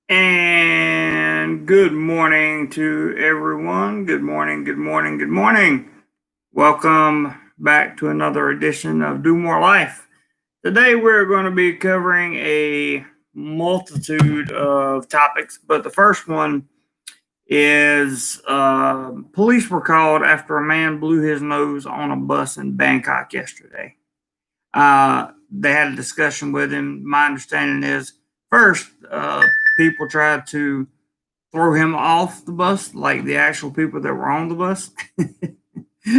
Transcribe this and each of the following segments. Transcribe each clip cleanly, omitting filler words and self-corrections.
And good morning to everyone. Good morning, good morning, good morning. Welcome back to another edition of DoMoreLife. Today we're going to be covering a multitude of topics, but the first one is police were called after a man blew his nose on a bus in Bangkok yesterday. They had a discussion with him. My understanding is first, people tried to throw him off the bus, like the actual people that were on the bus.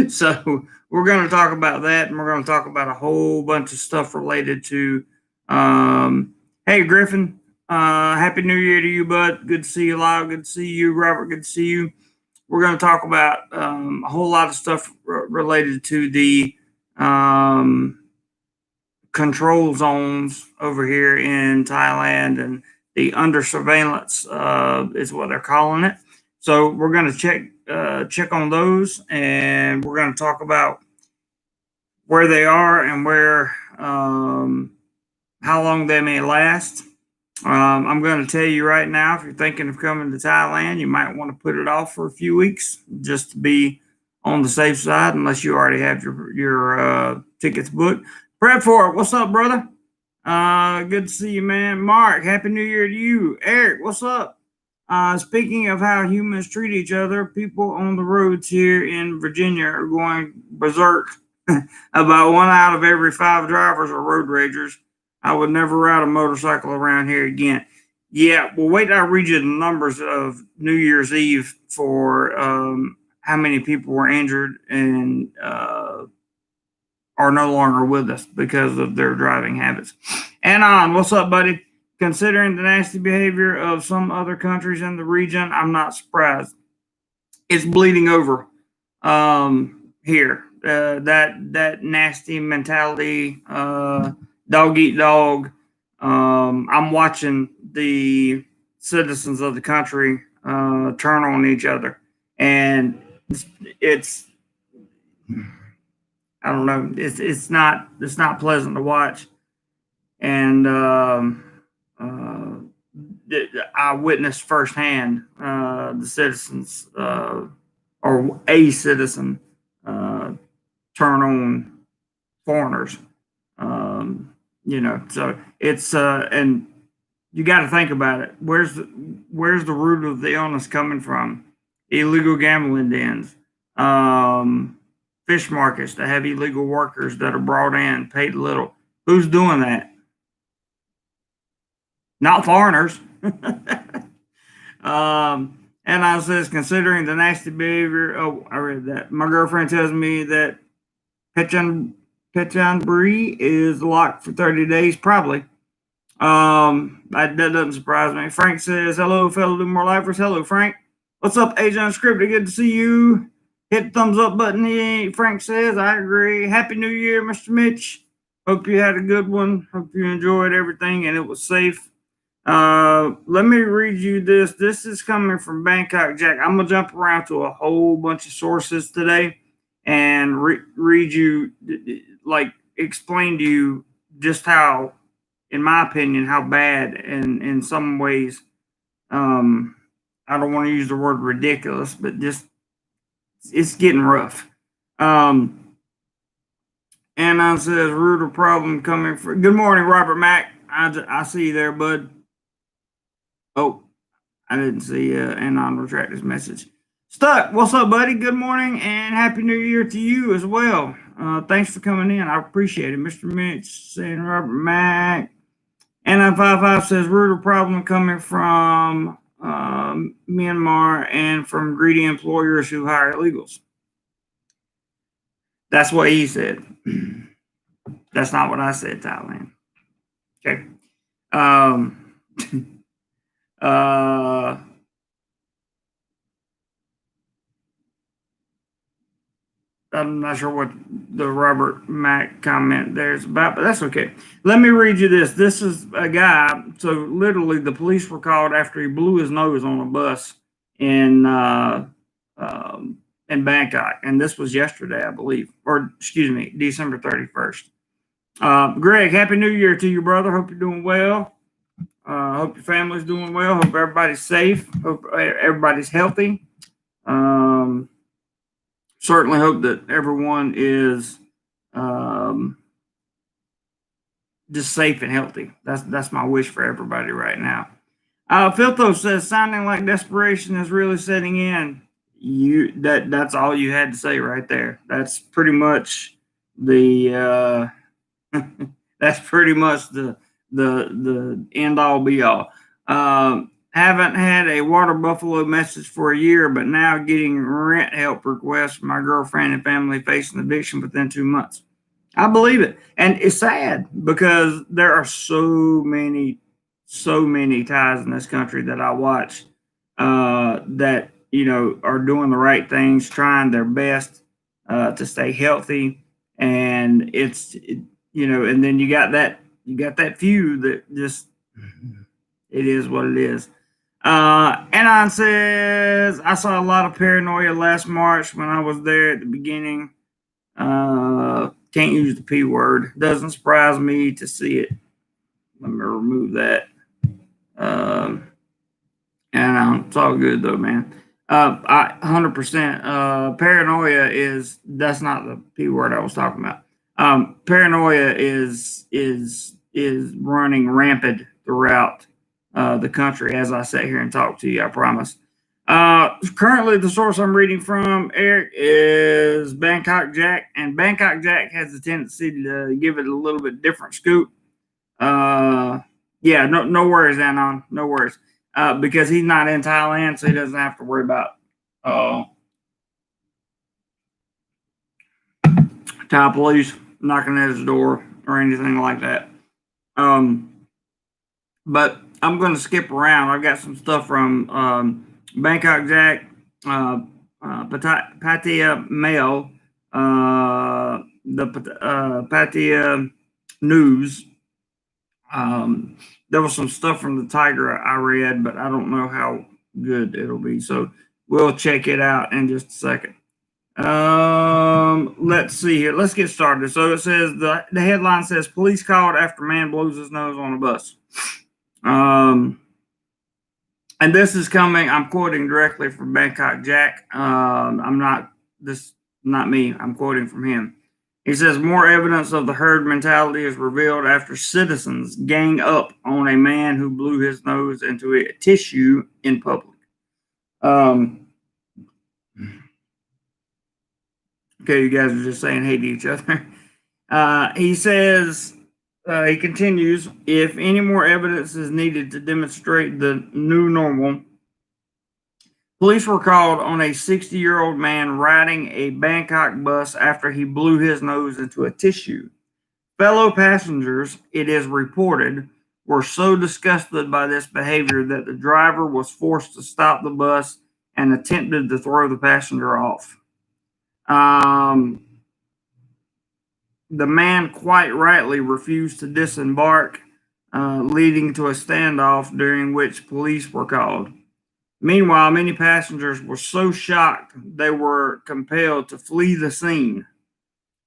So we're going to talk about that, and we're going to talk about a whole bunch of stuff related to. Hey, Griffin, Happy New Year to you, bud. Good to see you live. Good to see you, Robert. Good to see you. We're going to talk about a whole lot of stuff related to the control zones over here in Thailand, and the under surveillance is what they're calling it. So we're going to check on those, and we're going to talk about where they are and where how long they may last. I'm going to tell you right now, if you're thinking of coming to Thailand, you might want to put it off for a few weeks just to be on the safe side, unless you already have your tickets booked. Prep for it. What's up, brother? Good to see you, man. Mark, Happy New Year to you. Eric, what's up? Speaking of how humans treat each other, people on the roads here in Virginia are going berserk. About 1 out of every 5 drivers are road ragers. I would never ride a motorcycle around here again. Yeah, well, wait till I read you the numbers of New Year's Eve for how many people were injured and are no longer with us because of their driving habits. Anon, what's up, buddy? Considering the nasty behavior of some other countries in the region, I'm not surprised. It's bleeding over here. That nasty mentality, dog eat dog. I'm watching the citizens of the country turn on each other, and it's I don't know. It's not pleasant to watch, and I witnessed firsthand the citizens or a citizen turn on foreigners. So it's and you got to think about it. Where's the root of the illness coming from? Illegal gambling dens, fish markets that have illegal workers that are brought in, paid little. Who's doing that? Not foreigners. And I says, considering the nasty behavior. Oh, I read that. My girlfriend tells me that Petanburi is locked for 30 days, probably. That doesn't surprise me. Frank says, hello, fellow DoMoreLifers. Hello, Frank. What's up, Agent Unscripted? Good to see you. Hit the thumbs up button. Frank says, I agree. Happy New Year, Mr. Mitch. Hope you had a good one. Hope you enjoyed everything and it was safe. Let me read you this. This is coming from Bangkok Jack. I'm going to jump around to a whole bunch of sources today and read you, like, explain to you just how, in my opinion, how bad and in some ways, I don't want to use the word ridiculous, but just it's getting rough. And I says, root of problem coming from. Good morning, Robert Mack. I see you there, bud. Oh, I didn't see Anon retract his message. Stuck, what's up, buddy? Good morning and Happy New Year to you as well. Thanks for coming in. I appreciate it. Mr. Mitch saying Robert Mack. Anon55 says root of problem coming from Myanmar and from greedy employers who hire illegals. That's what he said. That's not what I said, Thailand. Okay. I'm not sure what the Robert Mack comment there is about, but that's okay. Let me read you this. This is a guy. So literally, the police were called after he blew his nose on a bus in Bangkok, and this was yesterday, I believe, or excuse me, December 31st. Greg, Happy New Year to you, brother. Hope you're doing well. Hope your family's doing well. Hope everybody's safe. Hope everybody's healthy. Certainly hope that everyone is just safe and healthy. That's my wish for everybody right now. Filtho says, sounding like desperation is really setting in. That's all you had to say right there. That's pretty much the that's pretty much the end all be all. Haven't had a water buffalo message for a year, but now getting rent help requests from my girlfriend and family facing eviction within 2 months. I believe it. And it's sad because there are so many ties in this country that I watch that, are doing the right things, trying their best to stay healthy. And and then you got that few that just, it is what it is. Anon says, I saw a lot of paranoia last March when I was there at the beginning. Can't use the P word. Doesn't surprise me to see it. Let me remove that. And it's all good though, man. I 100% paranoia that's not the P word I was talking about. Paranoia is running rampant throughout the country as I sit here and talk to you, I promise. Currently, the source I'm reading from, Eric, is Bangkok Jack, and Bangkok Jack has a tendency to give it a little bit different scoop. Yeah, no worries, Anon, no worries, because he's not in Thailand, so he doesn't have to worry about Thai police knocking at his door or anything like that. But I'm going to skip around. I've got some stuff from Bangkok Jack, Pattaya Mail, the Pattaya News. There was some stuff from the Tiger I read, but I don't know how good it'll be. So we'll check it out in just a second. Let's see here. Let's get started. So it says the headline says police called after man blows his nose on a bus. And this is coming, I'm quoting directly from Bangkok Jack. Not me, I'm quoting from him. He says, more evidence of the herd mentality is revealed after citizens gang up on a man who blew his nose into a tissue in public. Okay, you guys are just saying hey to each other. He says, he continues, if any more evidence is needed to demonstrate the new normal, police were called on a 60-year-old man riding a Bangkok bus after he blew his nose into a tissue. Fellow passengers, it is reported, were so disgusted by this behavior that the driver was forced to stop the bus and attempted to throw the passenger off. The man quite rightly refused to disembark, leading to a standoff during which police were called. Meanwhile, many passengers were so shocked they were compelled to flee the scene.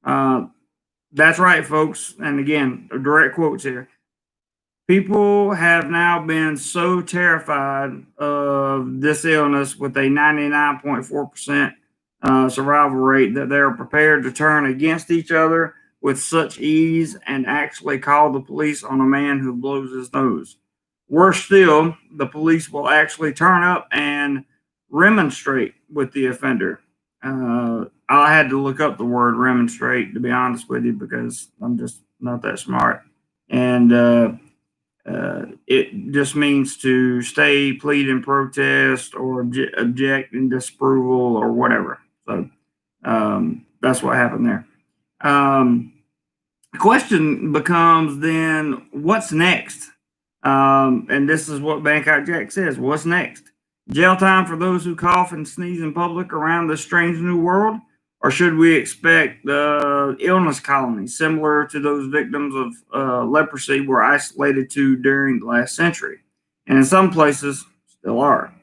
That's right, folks. And again, direct quotes here. People have now been so terrified of this illness with a 99.4% survival rate that they are prepared to turn against each other with such ease and actually call the police on a man who blows his nose. Worse still, the police will actually turn up and remonstrate with the offender. I had to look up the word remonstrate, to be honest with you, because I'm just not that smart. And it just means to stay, plead, and protest, or object and disapproval, or whatever. So that's what happened there. The question becomes then, what's next? And this is what Bangkok Jack says. What's next? Jail time for those who cough and sneeze in public around this strange new world? Or should we expect illness colonies similar to those victims of leprosy were isolated to during the last century? And in some places, still are.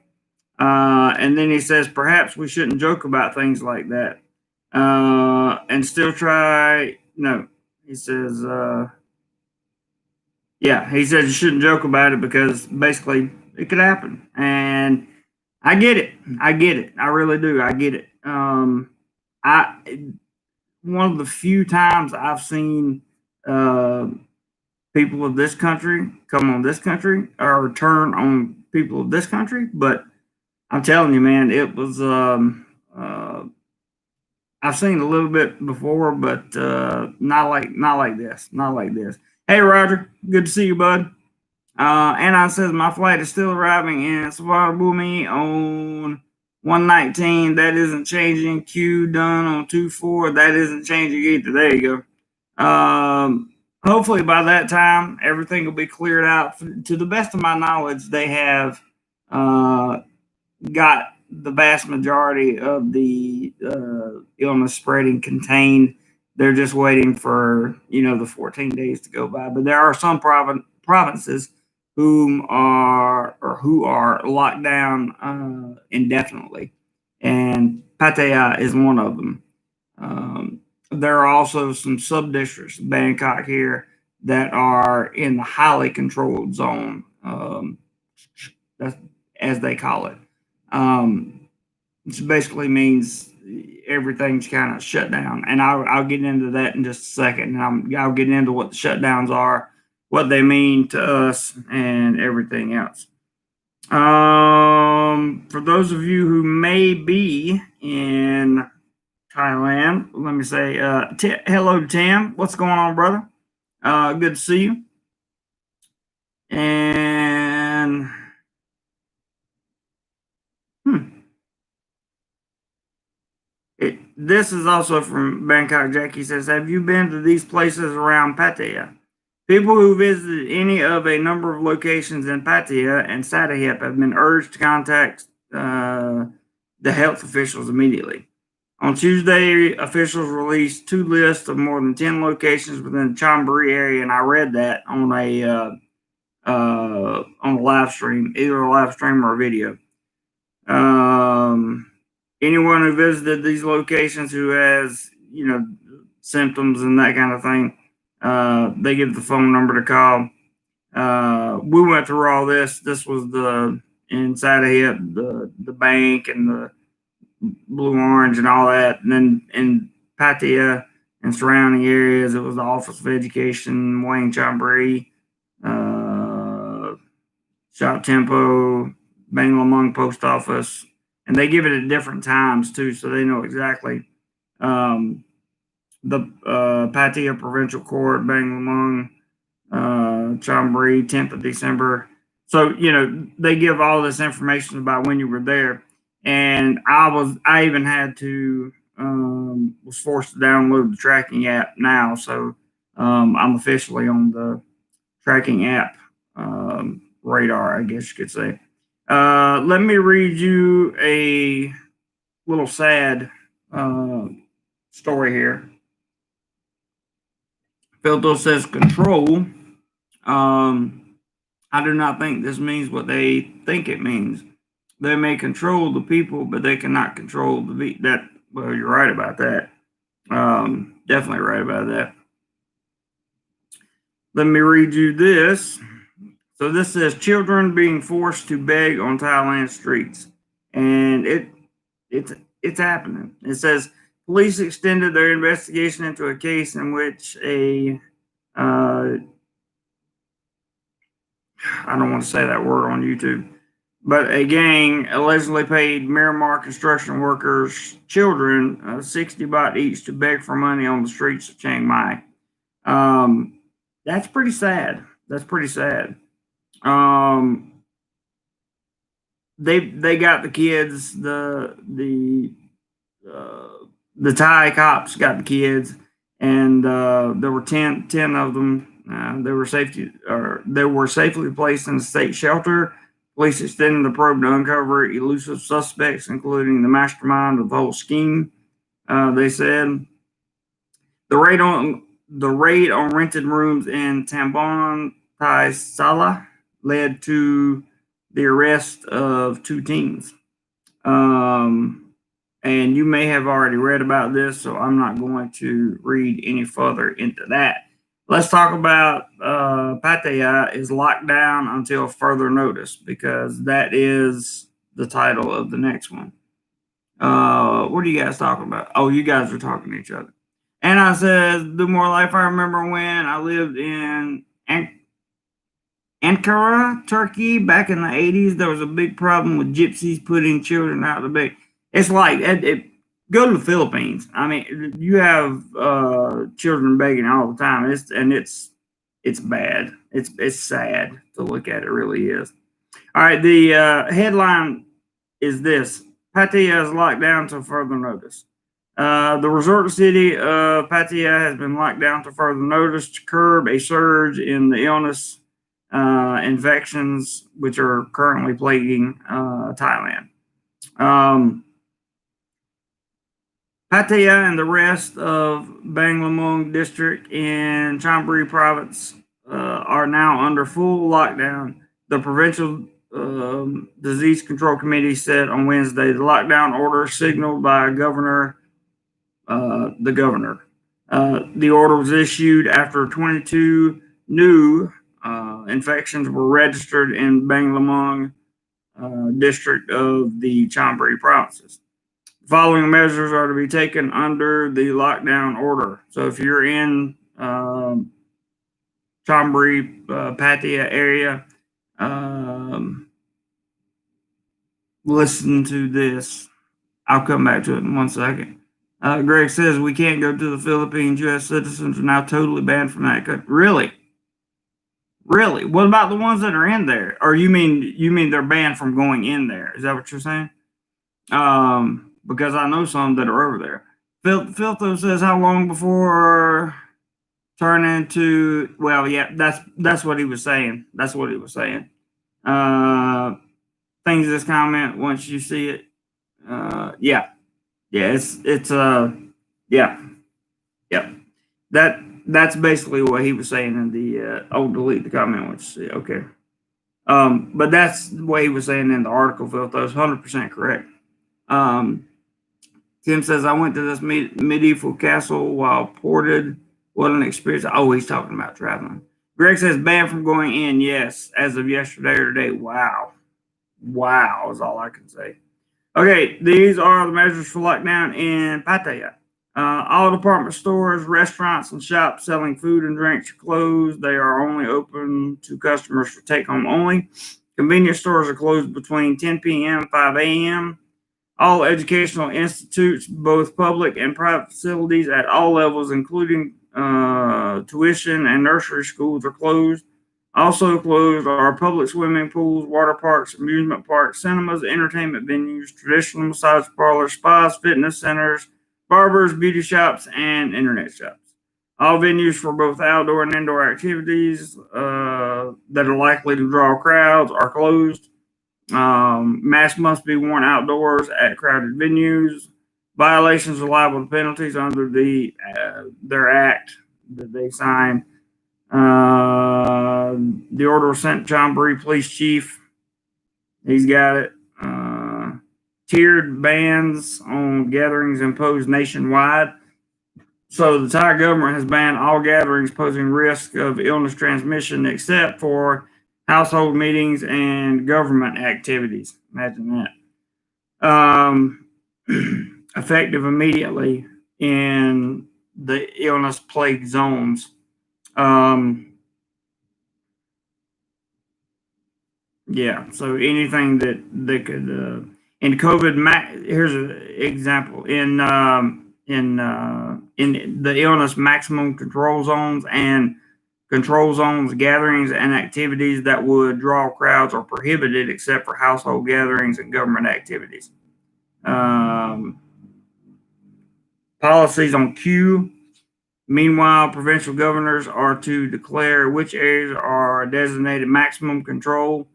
And then he says, perhaps we shouldn't joke about things like that. And still try, no, he says, Yeah, he said you shouldn't joke about it because basically it could happen. And I get it. I get it. I really do. I get it. I One of the few times I've seen uh, people of this country come on this country or turn on people of this country, but I'm telling you, man, it was. I've seen a little bit before, but not like this, not like this. Hey, Roger, good to see you, bud. Anon says my flight is still arriving in Swartbumi on 119. That isn't changing. Q done on 24. That isn't changing either. There you go. Hopefully by that time everything will be cleared out. To the best of my knowledge, they have uh, got the vast majority of the illness spreading contained. They're just waiting for the 14 days to go by. But there are some provinces who are locked down indefinitely, and Pattaya is one of them. There are also some sub districts of Bangkok here that are in the highly controlled zone. That's as they call it. Which basically means everything's kind of shut down. And I'll get into that in just a second. And I'll get into what the shutdowns are, what they mean to us, and everything else. For those of you who may be in Thailand, let me say hello to Tim. What's going on, brother? Good to see you. And this is also from Bangkok. Jackie says, have you been to these places around Pattaya? People who visited any of a number of locations in Pattaya and Sattahip have been urged to contact the health officials immediately. On Tuesday, officials released 2 lists of more than 10 locations within the Chonburi area, and I read that on a live stream, either a live stream or a video. Anyone who visited these locations who has, symptoms and that kind of thing, they give the phone number to call. We went through all this. This was inside of it, the bank and the Blue Orange and all that. And then in Pattaya and surrounding areas, it was the Office of Education, Wang Chonburi, Shop Tempo, Banglamung Post Office. And they give it at different times too, so they know exactly. The Pattaya Provincial Court, Banglamung, Chonburi, 10th of December. So they give all this information about when you were there, and I even had to was forced to download the tracking app now, so I'm officially on the tracking app radar, I guess you could say. Let me read you a little sad story here. Filto says control. I do not think this means what they think it means. They may control the people, but they cannot control that. Well, you're right about that. Definitely right about that. Let me read you this. So this says children being forced to beg on Thailand streets, and it's happening. It says police extended their investigation into a case in which I don't want to say that word on YouTube, but a gang allegedly paid Miramar construction workers' children 60 baht each to beg for money on the streets of Chiang Mai. That's pretty sad. That's pretty sad. They got the kids. The Thai cops got the kids, and there were 10 of them. They were safely placed in a state shelter. Police extended the probe to uncover elusive suspects, including the mastermind of the whole scheme. They said the raid on rented rooms in Tambon Thai Sala led to the arrest of 2 teens. And you may have already read about this, so I'm not going to read any further into that. Let's talk about Pattaya is locked down until further notice, because that is the title of the next one. What are you guys talking about? Oh, you guys are talking to each other. Anna says, DoMoreLife. I remember when I lived in Ankara, Turkey, back in the 80s. There was a big problem with gypsies putting children out of bed. It's like go to the Philippines. I mean, you have children begging all the time. It's bad. It's sad to look at. It really is. All right. The headline is this: Pattaya is locked down until further notice. The resort city of Pattaya has been locked down to further notice to curb a surge in the illness infections, which are currently plaguing Thailand. Pattaya and the rest of Banglamung district in Chonburi province are now under full lockdown. The provincial disease control committee said on Wednesday the lockdown order signaled by the governor. The order was issued after 22 new infections were registered in Banglamung district of the Chonburi provinces. The following measures are to be taken under the lockdown order. So if you're in Chonburi, Pattaya area, listen to this. I'll come back to it in 1 second. Greg says we can't go to the Philippines. U.S. citizens are now totally banned from that country. Really? Really? What about the ones that are in there? Or you mean they're banned from going in there? Is that what you're saying? Because I know some that are over there. Filtho says how long before turn into? Well, yeah, that's what he was saying. That's what he was saying. Things this comment once you see it. Yeah. That's basically what he was saying in the delete the comment once you see it. Okay. But that's what he was saying in the article, Phil. That was 100% correct. Tim says, I went to this medieval castle while ported. What an experience. Oh, he's talking about traveling. Greg says, banned from going in. Yes, as of yesterday or today. Wow. Wow is all I can say. Okay, these are the measures for lockdown in Pattaya. All department stores, restaurants, and shops selling food and drinks are closed. They are only open to customers for take-home only. Convenience stores are closed between 10 p.m. and 5 a.m. All educational institutes, both public and private facilities at all levels, including tuition and nursery schools, are closed. Also closed are public swimming pools, water parks, amusement parks, cinemas, entertainment venues, traditional massage parlors, spas, fitness centers, barbers, beauty shops, and internet shops. All venues for both outdoor and indoor activities that are likely to draw crowds are closed. Masks must be worn outdoors at crowded venues. Violations are liable to penalties under their act that they signed. The order was sent to Chonburi Police Chief. He's got it. Tiered bans on gatherings imposed nationwide. So the Thai government has banned all gatherings posing risk of illness transmission except for household meetings and government activities. Imagine that. Effective immediately in the illness plague zones. Yeah, so anything that could in COVID. Here's an example in the illness maximum control zones and control zones, gatherings and activities that would draw crowds are prohibited except for household gatherings and government activities. Policies on Q. Meanwhile, provincial governors are to declare which areas are designated maximum control,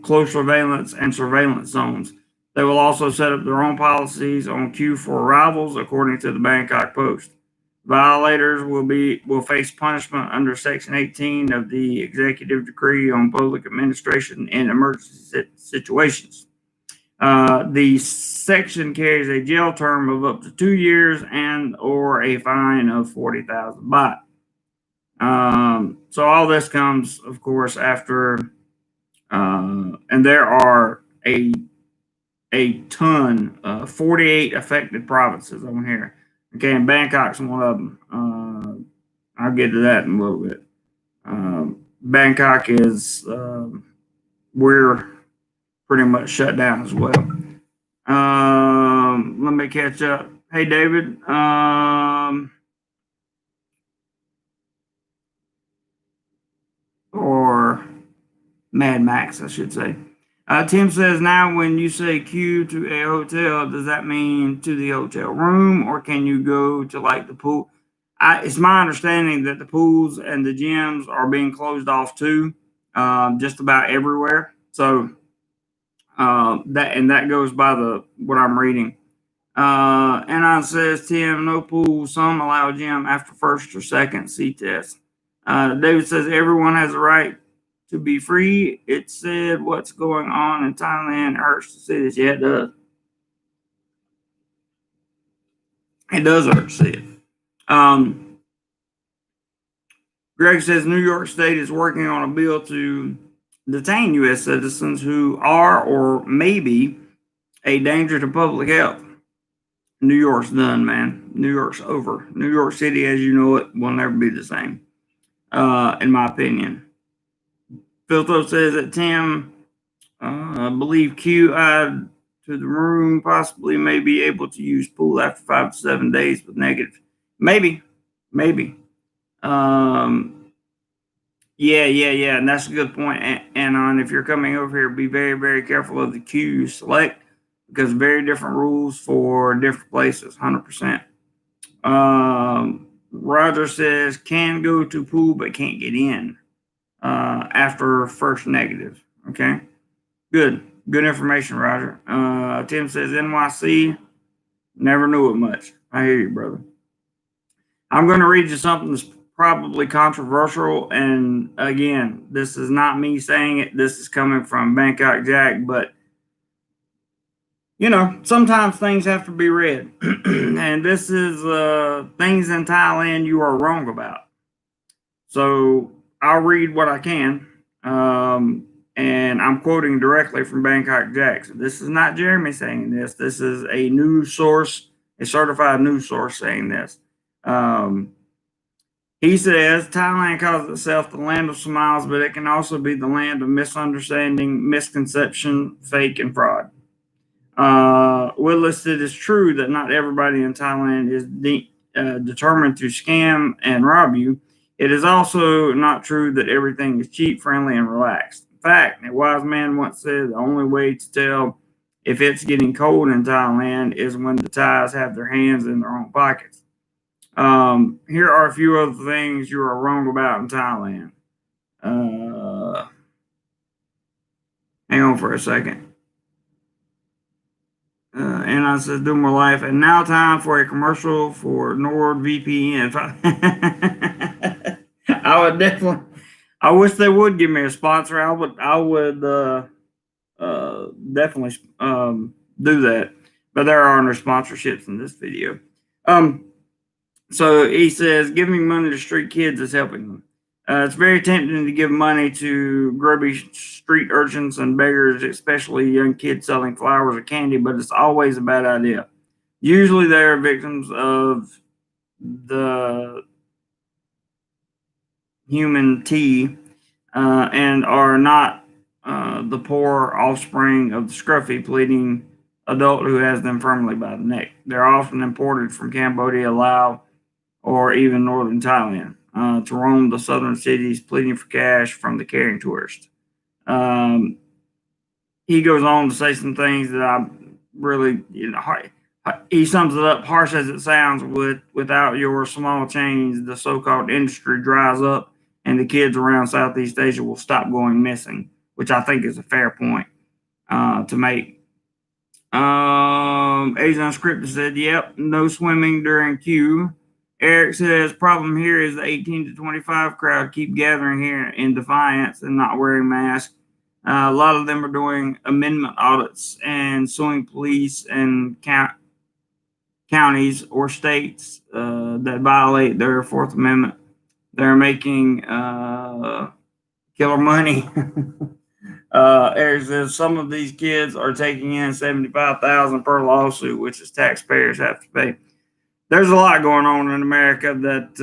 close surveillance, and surveillance zones. They will also set up their own policies on Q for arrivals, according to the Bangkok Post. Violators will face punishment under Section 18 of the Executive Decree on Public Administration in Emergency Situations. The section carries a jail term of up to 2 years and or a fine of 40,000 baht. So all this comes, of course, after, and there are a ton, 48 affected provinces on here. Okay, and Bangkok's one of them. I'll get to that in a little bit. Bangkok is, we're pretty much shut down as well. Let me catch up. Hey, David. Or Mad Max, I should say. Tim says, now when you say queue to a hotel, does that mean to the hotel room or can you go to like the pool? It's my understanding that the pools and the gyms are being closed off too, just about everywhere. So that goes by what I'm reading. And says, Tim, no pool. Some allow gym after first or second C test. David says everyone has a right to be free. It said what's going on in Thailand hurts to see this. Yeah, it does. It does hurt to see it. Greg says New York State is working on a bill to detain U.S. citizens who are or may be a danger to public health. New York's done, man. New York's over. New York City, as you know it, will never be the same, in my opinion. Philto says that Tim, I believe Q added to the room, possibly may be able to use pool after 5 to 7 days with negative. Maybe. Yeah. And that's a good point. And if you're coming over here, be very, very careful of the queue you select because very different rules for different places, 100%. Roger says can go to pool but can't get in after first negative. Okay, good information, Roger. Tim says NYC, never knew it much. I hear you, brother. I'm going to read you something that's probably controversial, and again, this is not me saying it. This is coming from Bangkok Jack, but sometimes things have to be read. And this is things in Thailand you are wrong about. So I'll read what I can. And I'm quoting directly from Bangkok Jack. So this is not Jeremy saying this. This is a news source, a certified news source saying this. He says Thailand calls itself the land of smiles, but it can also be the land of misunderstanding, misconception, fake, and fraud. Willis, it is true that not everybody in Thailand is determined to scam and rob you. It is also not true that everything is cheap, friendly, and relaxed. In fact, a wise man once said the only way to tell if it's getting cold in Thailand is when the Thais have their hands in their own pockets. Here are a few other things you are wrong about in Thailand. Hang on for a second. And I said, DoMoreLife. And now time for a commercial for NordVPN. I would definitely, I wish they would give me a sponsor. I would definitely do that. But there are no sponsorships in this video. So he says, giving money to street kids is helping them. It's very tempting to give money to grubby street urchins and beggars, especially young kids selling flowers or candy, but it's always a bad idea. Usually they are victims of the human tea and are not the poor offspring of the scruffy, pleading adult who has them firmly by the neck. They're often imported from Cambodia, Laos, or even northern Thailand. To roam the southern cities pleading for cash from the caring tourist. He goes on to say some things that I really, he sums it up, harsh as it sounds, without your small change, the so-called industry dries up and the kids around Southeast Asia will stop going missing, which I think is a fair point to make. Asian Unscripted said, yep, no swimming during Q. Eric says, problem here is the 18 to 25 crowd keep gathering here in defiance and not wearing masks. A lot of them are doing amendment audits and suing police and counties or states that violate their Fourth Amendment. They're making killer money. Some of these kids are taking in $75,000 per lawsuit, which is taxpayers have to pay. There's a lot going on in America that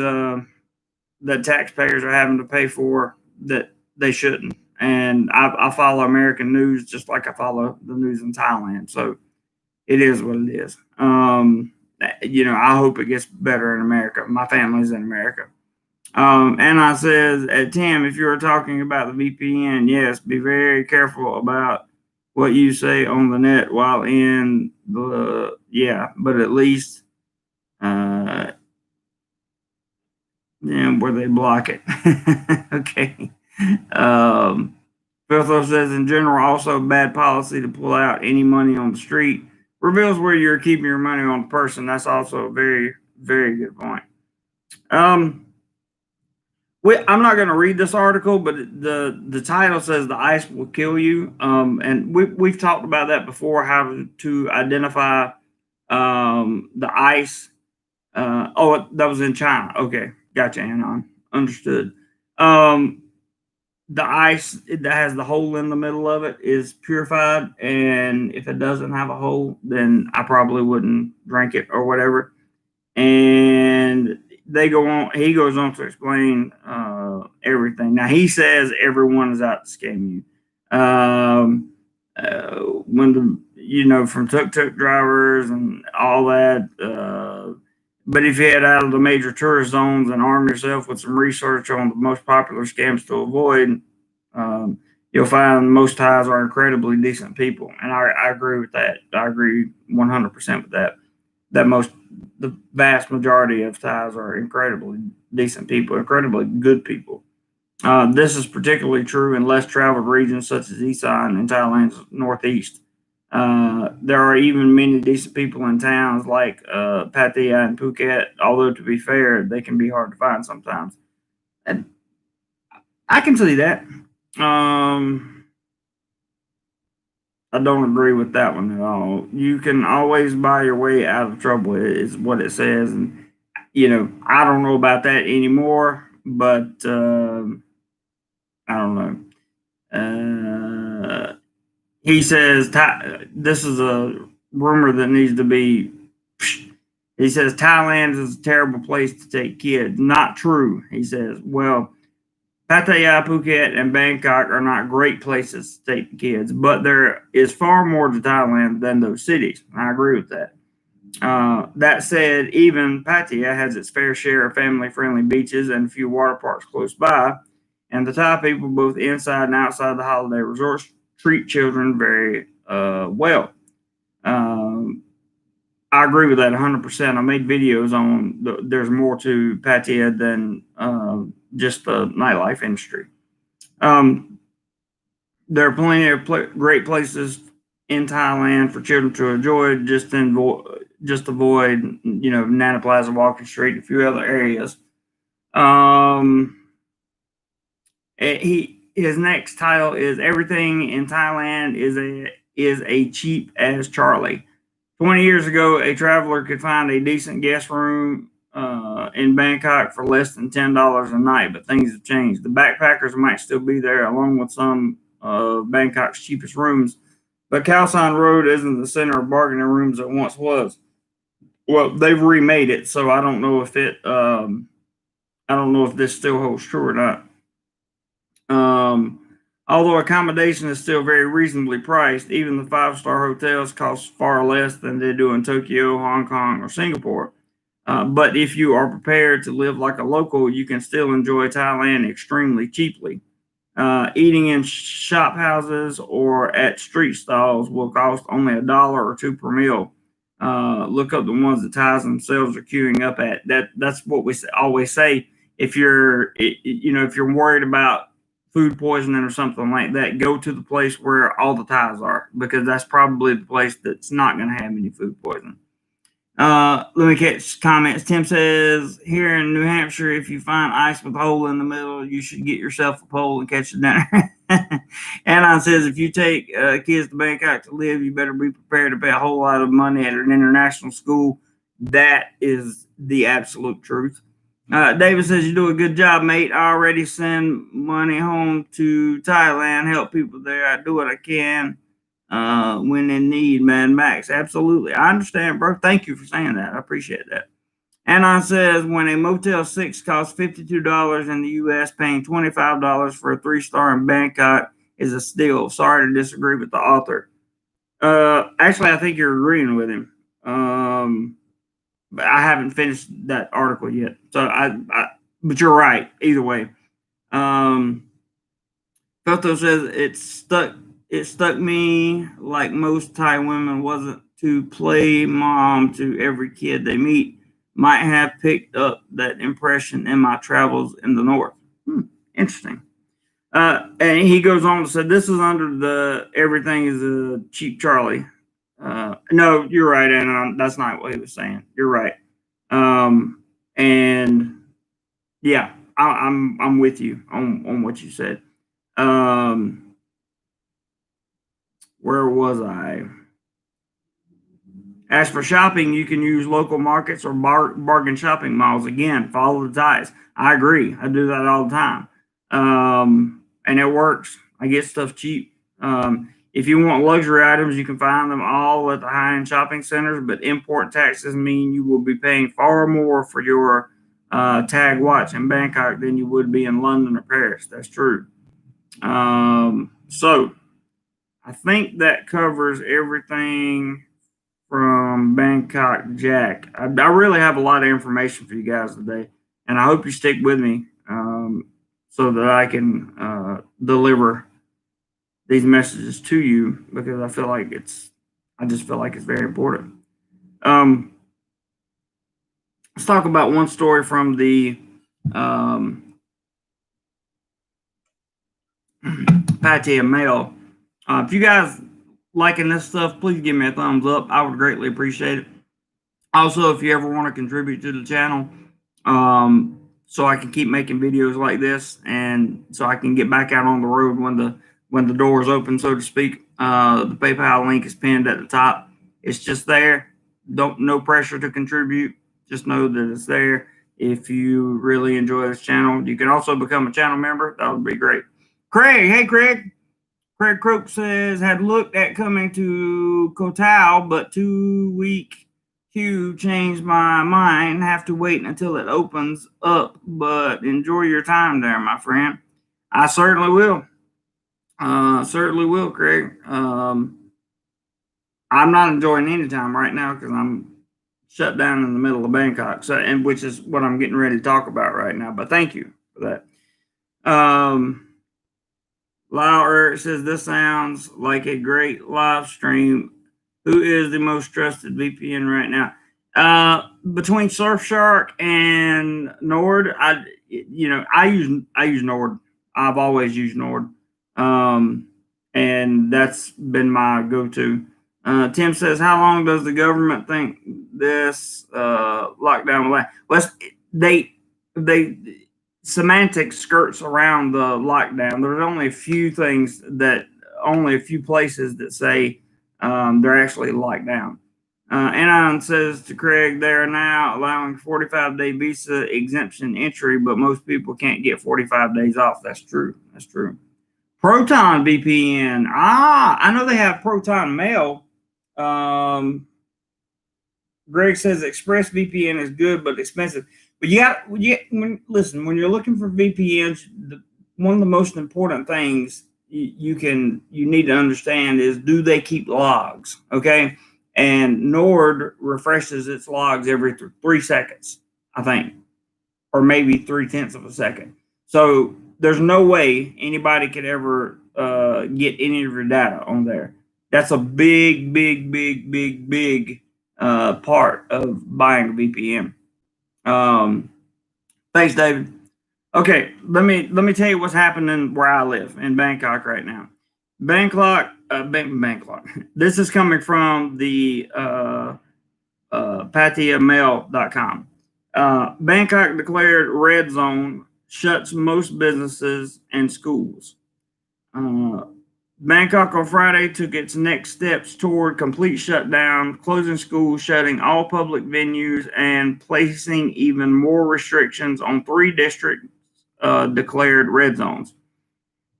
taxpayers are having to pay for that they shouldn't. And I follow American news just like I follow the news in Thailand. So it is what it is. I hope it gets better in America. My family's in America. Anna says, Tim, if you're talking about the VPN, yes, be very careful about what you say on the net while in the, but at least, where they block it. Okay. Filtho says, in general, also bad policy to pull out any money on the street. Reveals where you're keeping your money on the person. That's also a very, very good point. I'm not going to read this article, but the title says the ice will kill you. And we've talked about that before, how to identify the ice. That was in China. Okay, gotcha, Anon. Understood. The ice that has the hole in the middle of it is purified, and if it doesn't have a hole, then I probably wouldn't drink it or whatever. And he goes on to explain everything. Now he says everyone is out to scam you. From tuk-tuk drivers and all that. But if you head out of the major tourist zones and arm yourself with some research on the most popular scams to avoid, you'll find most Thais are incredibly decent people. And I agree with that. I agree 100% with that. The vast majority of Thais are incredibly decent people, incredibly good people. This is particularly true in less traveled regions such as Isan and Thailand's northeast. There are even many decent people in towns like Pattaya and Phuket, although to be fair, they can be hard to find sometimes. And I can see that. I don't agree with that one at all. You can always buy your way out of trouble, is what it says. And, I don't know about that anymore, but I don't know. He says, this is a rumor that needs to be, he says, Thailand is a terrible place to take kids. Not true, he says. Well, Pattaya, Phuket, and Bangkok are not great places to take the kids, but there is far more to Thailand than those cities. I agree with that. That said, even Pattaya has its fair share of family-friendly beaches and a few water parks close by, and the Thai people, both inside and outside the holiday resorts, treat children very well. I agree with that 100%. I made videos on there's more to Pattaya than just the nightlife industry. There are plenty of great places in Thailand for children to enjoy. Just avoid, Nana Plaza, Walking Street, and a few other areas. His next title is "Everything in Thailand is a cheap as Charlie." 20 years ago, a traveler could find a decent guest room in Bangkok for less than $10 a night, but things have changed. The backpackers might still be there, along with some of Bangkok's cheapest rooms, but Khao San Road isn't the center of bargaining rooms it once was. Well, they've remade it, so I don't know if this still holds true or not. Although accommodation is still very reasonably priced, even the 5-star hotels cost far less than they do in Tokyo, Hong Kong, or Singapore. But if you are prepared to live like a local, you can still enjoy Thailand extremely cheaply. Eating in shop houses or at street stalls will cost only $1 or $2 per meal. Look up the ones that Thais themselves are queuing up at. That's what we always say. If you're worried about food poisoning or something like that, go to the place where all the Thais are, because that's probably the place that's not going to have any food poisoning. Let me catch comments. Tim says, here in New Hampshire, if you find ice with a hole in the middle, you should get yourself a pole and catch a dinner. Anon says if you take kids to Bangkok to live, you better be prepared to pay a whole lot of money at an international school. That is the absolute truth. David says you do a good job, mate. I already send money home to Thailand, help people there. I do what I can when in need, man. Max, absolutely. I understand, bro. Thank you for saying that. I appreciate that. Anon says when a Motel 6 costs $52 in the US, paying $25 for a 3-star in Bangkok is a steal. Sorry to disagree with the author. Actually, I think you're agreeing with him. But I haven't finished that article yet. So but you're right. Either way. Photo says it stuck me like most Thai women wasn't to play mom to every kid they meet. Might have picked up that impression in my travels in the north. Interesting. And he goes on to say this is under the everything is a cheap Charlie. No, you're right, and that's not what he was saying. You're right. And yeah, I'm with you on what you said. Where was I? As for shopping, you can use local markets or bargain shopping malls. Again, follow the ties. I agree. I do that all the time. And it works. I get stuff cheap. If you want luxury items, you can find them all at the high-end shopping centers, but import taxes mean you will be paying far more for your tag watch in Bangkok than you would be in London or Paris. That's true. So I think that covers everything from Bangkok Jack. I really have a lot of information for you guys today, and I hope you stick with me so that I can deliver these messages to you because I just feel like it's very important. Let's talk about one story from the Pattaya Mail. If you guys liking this stuff, please give me a thumbs up. I would greatly appreciate it. Also, if you ever want to contribute to the channel, so I can keep making videos like this, and so I can get back out on the road when the doors open, so to speak. The PayPal link is pinned at the top. It's just there. No pressure to contribute. Just know that it's there. If you really enjoy this channel, you can also become a channel member. That would be great. Craig, hey Craig. Craig Croak says, had looked at coming to Koh Tao, but 2-week queue changed my mind. Have to wait until it opens up, but enjoy your time there, my friend. I certainly will. Certainly will, Craig. I'm not enjoying any time right now because I'm shut down in the middle of Bangkok, and which is what I'm getting ready to talk about right now. But thank you for that. Lyle Eric says, this sounds like a great live stream. Who is the most trusted VPN right now? Between Surfshark and Nord, I use Nord. I've always used Nord. And that's been my go-to. Tim says, how long does the government think this lockdown will last? Well, they semantics skirts around the lockdown. There's only a few places that say they're actually locked down. Anon says to Craig, they are now allowing 45-day visa exemption entry, but most people can't get 45 days off. That's true. That's true. Proton VPN. I know they have Proton Mail. Greg says ExpressVPN is good but expensive. But listen, when you're looking for VPNs, one of the most important things you need to understand is, do they keep logs? Okay. And Nord refreshes its logs every 3 seconds, I think, or maybe 0.3 of a second. So there's no way anybody could ever get any of your data on there. That's a big part of buying a VPN. Thanks, David. Okay, let me tell you what's happening where I live in Bangkok right now. Bangkok. This is coming from the PattayaMail.com. Bangkok declared red zone, shuts most businesses and schools. Bangkok on Friday took its next steps toward complete shutdown, closing schools, shutting all public venues, and placing even more restrictions on 3 districts declared red zones.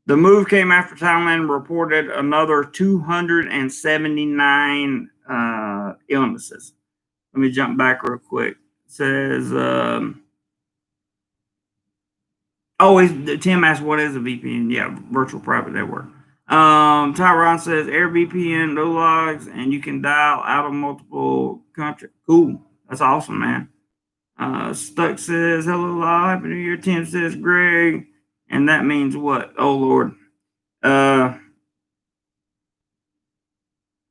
The move came after Thailand reported another 279 illnesses. Let me jump back real quick. It says, Tim asked, what is a VPN? Yeah, virtual private network. Tyron says, Air VPN, no logs, and you can dial out of multiple countries. Cool. That's awesome, man. Stuck says, hello, live. Happy New Year. Tim says, Greg. And that means what? Oh, Lord.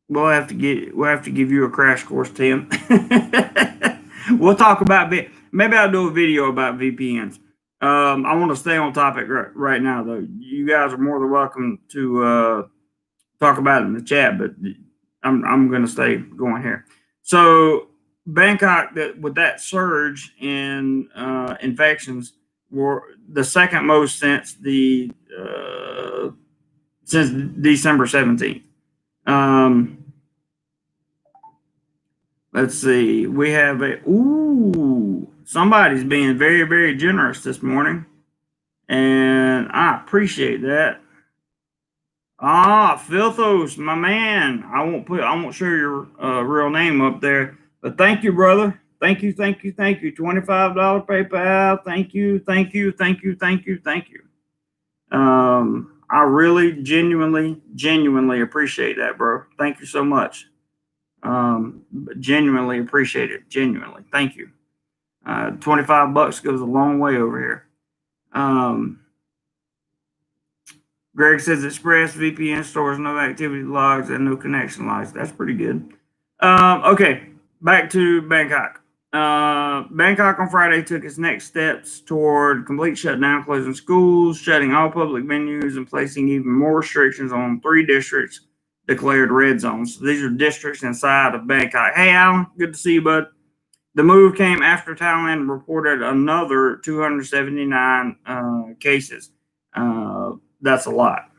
We'll have to give you a crash course, Tim. We'll talk about maybe I'll do a video about VPNs. I want to stay on topic right now, though. You guys are more than welcome to talk about it in the chat, but I'm going to stay going here. So Bangkok, with that surge in infections, were the second most since December 17th. Let's see. We have somebody's being very, very generous this morning, and I appreciate that. Filthos, my man. I won't show your real name up there, but thank you, brother. Thank you. $25 PayPal. Thank you. I really genuinely appreciate that, bro. Thank you so much. Genuinely appreciate it. Genuinely. Thank you. $25 goes a long way over here. Greg says Express VPN stores no activity logs and no connection logs. That's pretty good. Okay, back to Bangkok. Bangkok on Friday took its next steps toward complete shutdown, closing schools, shutting all public venues, and placing even more restrictions on 3 districts declared red zones. So these are districts inside of Bangkok. Hey, Alan, good to see you, bud. The move came after Thailand reported another 279 cases. That's a lot.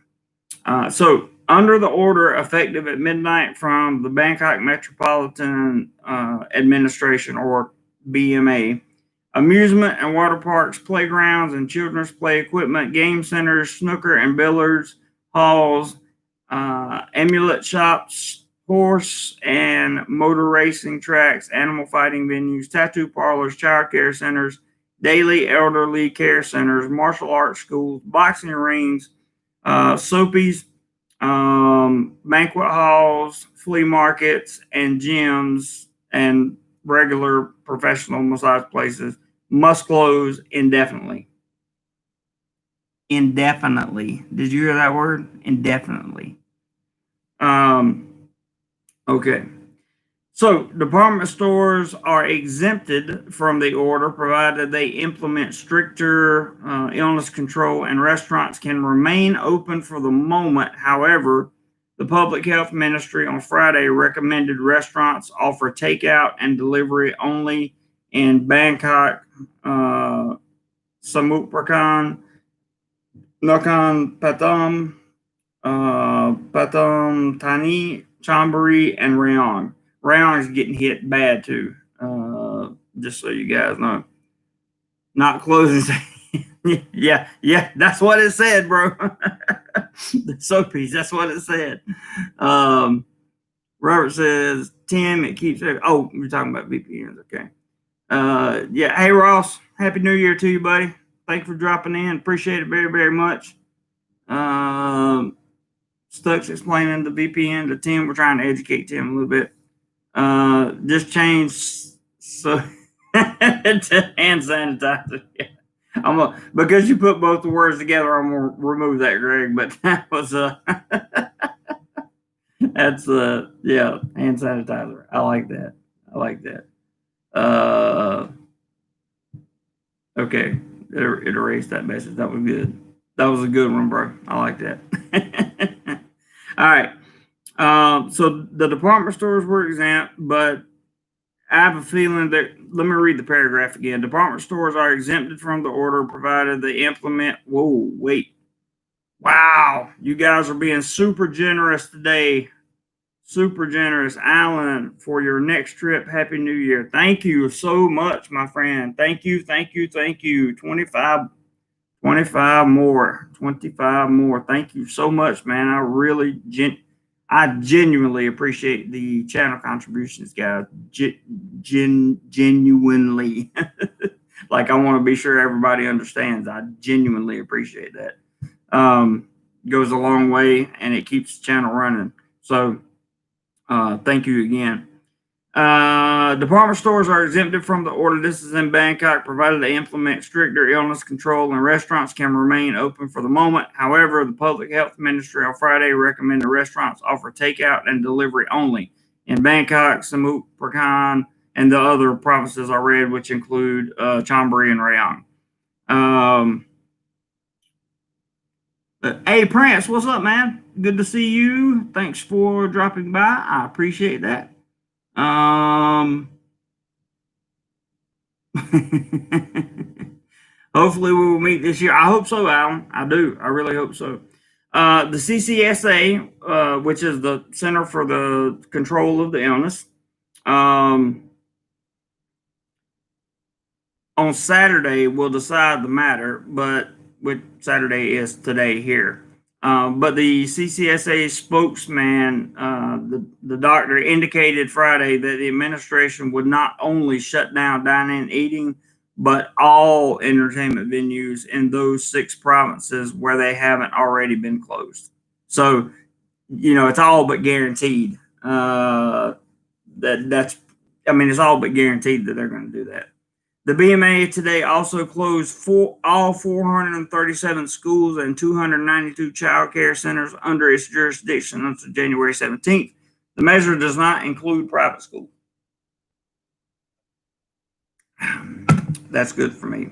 So, under the order effective at midnight from the Bangkok Metropolitan Administration, or BMA, amusement and water parks, playgrounds and children's play equipment, game centers, snooker and billiards halls, amulet shops, horse and motor racing tracks, animal fighting venues, tattoo parlors, child care centers, daily elderly care centers, martial arts schools, boxing rings, soapies, banquet halls, flea markets, and gyms, and regular professional massage places must close indefinitely. Indefinitely. Did you hear that word? Indefinitely. Okay. So, department stores are exempted from the order provided they implement stricter illness control, and restaurants can remain open for the moment. However, the Public Health Ministry on Friday recommended restaurants offer takeout and delivery only in Bangkok, Samut Prakan, Nakhon Pathom, Pathom Thani, Chonburi, and Rayong. Rayong is getting hit bad too. Just so you guys know. Not closing. yeah, that's what it said, bro. The soapies, that's what it said. Robert says, Tim, it keeps. Oh, we're talking about VPNs. Okay. Yeah. Hey, Ross. Happy New Year to you, buddy. Thank you for dropping in. Appreciate it very, very much. Stuck's explaining the VPN to Tim. We're trying to educate Tim a little bit. Just change so to hand sanitizer. Yeah. Because you put both the words together, I'm gonna remove that, Greg. But that was that's yeah, hand sanitizer. I like that. Okay, it erased that message. That was good. That was a good one, bro. I like that. All right. So the department stores were exempt, but I have a feeling that, let me read the paragraph again. Department stores are exempted from the order provided they implement. Whoa, wait. Wow, you guys are being super generous today. Super generous, Alan, for your next trip. Happy New Year. Thank you so much, my friend. Thank you, thank you, thank you. 25 more. 25 more. Thank you so much, man. I genuinely appreciate the channel contributions, guys. Genuinely. Like, I want to be sure everybody understands. I genuinely appreciate that. Goes a long way, and it keeps the channel running. So, thank you again. Department stores are exempted from the order. This is in Bangkok, provided they implement stricter illness control, and restaurants can remain open for the moment. However, the Public Health Ministry on Friday recommended restaurants offer takeout and delivery only in Bangkok, Samut Prakan, and the other provinces I read, which include Chonburi and Rayong. Hey, Prince, what's up, man? Good to see you. Thanks for dropping by. I appreciate that. Hopefully we will meet this year. I hope so, Alan. I do. I really hope so. The CCSA, which is the Center for the Control of the Illness, on Saturday will decide the matter, but which Saturday is today here. But the CCSA spokesman, the doctor, indicated Friday that the administration would not only shut down dining and eating, but all entertainment venues in those 6 provinces where they haven't already been closed. So, it's all but guaranteed. It's all but guaranteed that they're going to do that. The BMA today also closed all 437 schools and 292 child care centers under its jurisdiction until January 17th. The measure does not include private schools. That's good for me.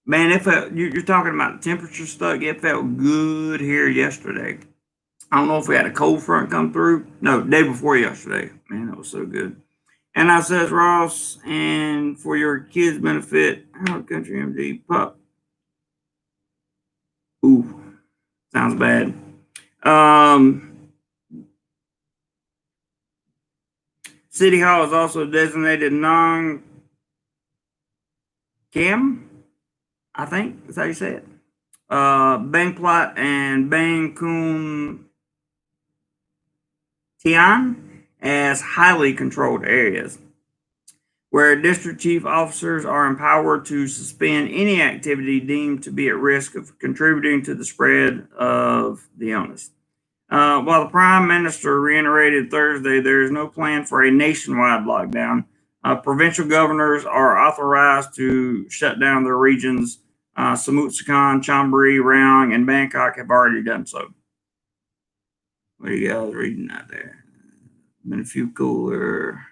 Man, you're talking about the temperature stuck. It felt good here yesterday. I don't know if we had a cold front come through. No, day before yesterday. Man, that was so good. And I says, Ross, and for your kids' benefit, how country MD pup. Ooh, sounds bad. City Hall is also designated non-cam, I think that's how you say it. Bang Plot and Bang Kun Tian as highly controlled areas, where district chief officers are empowered to suspend any activity deemed to be at risk of contributing to the spread of the illness. While the Prime Minister reiterated Thursday there is no plan for a nationwide lockdown, provincial governors are authorized to shut down their regions. Samut Sakhon, Chonburi, Rayong, and Bangkok have already done so. What are you guys reading out there? Been a few cooler.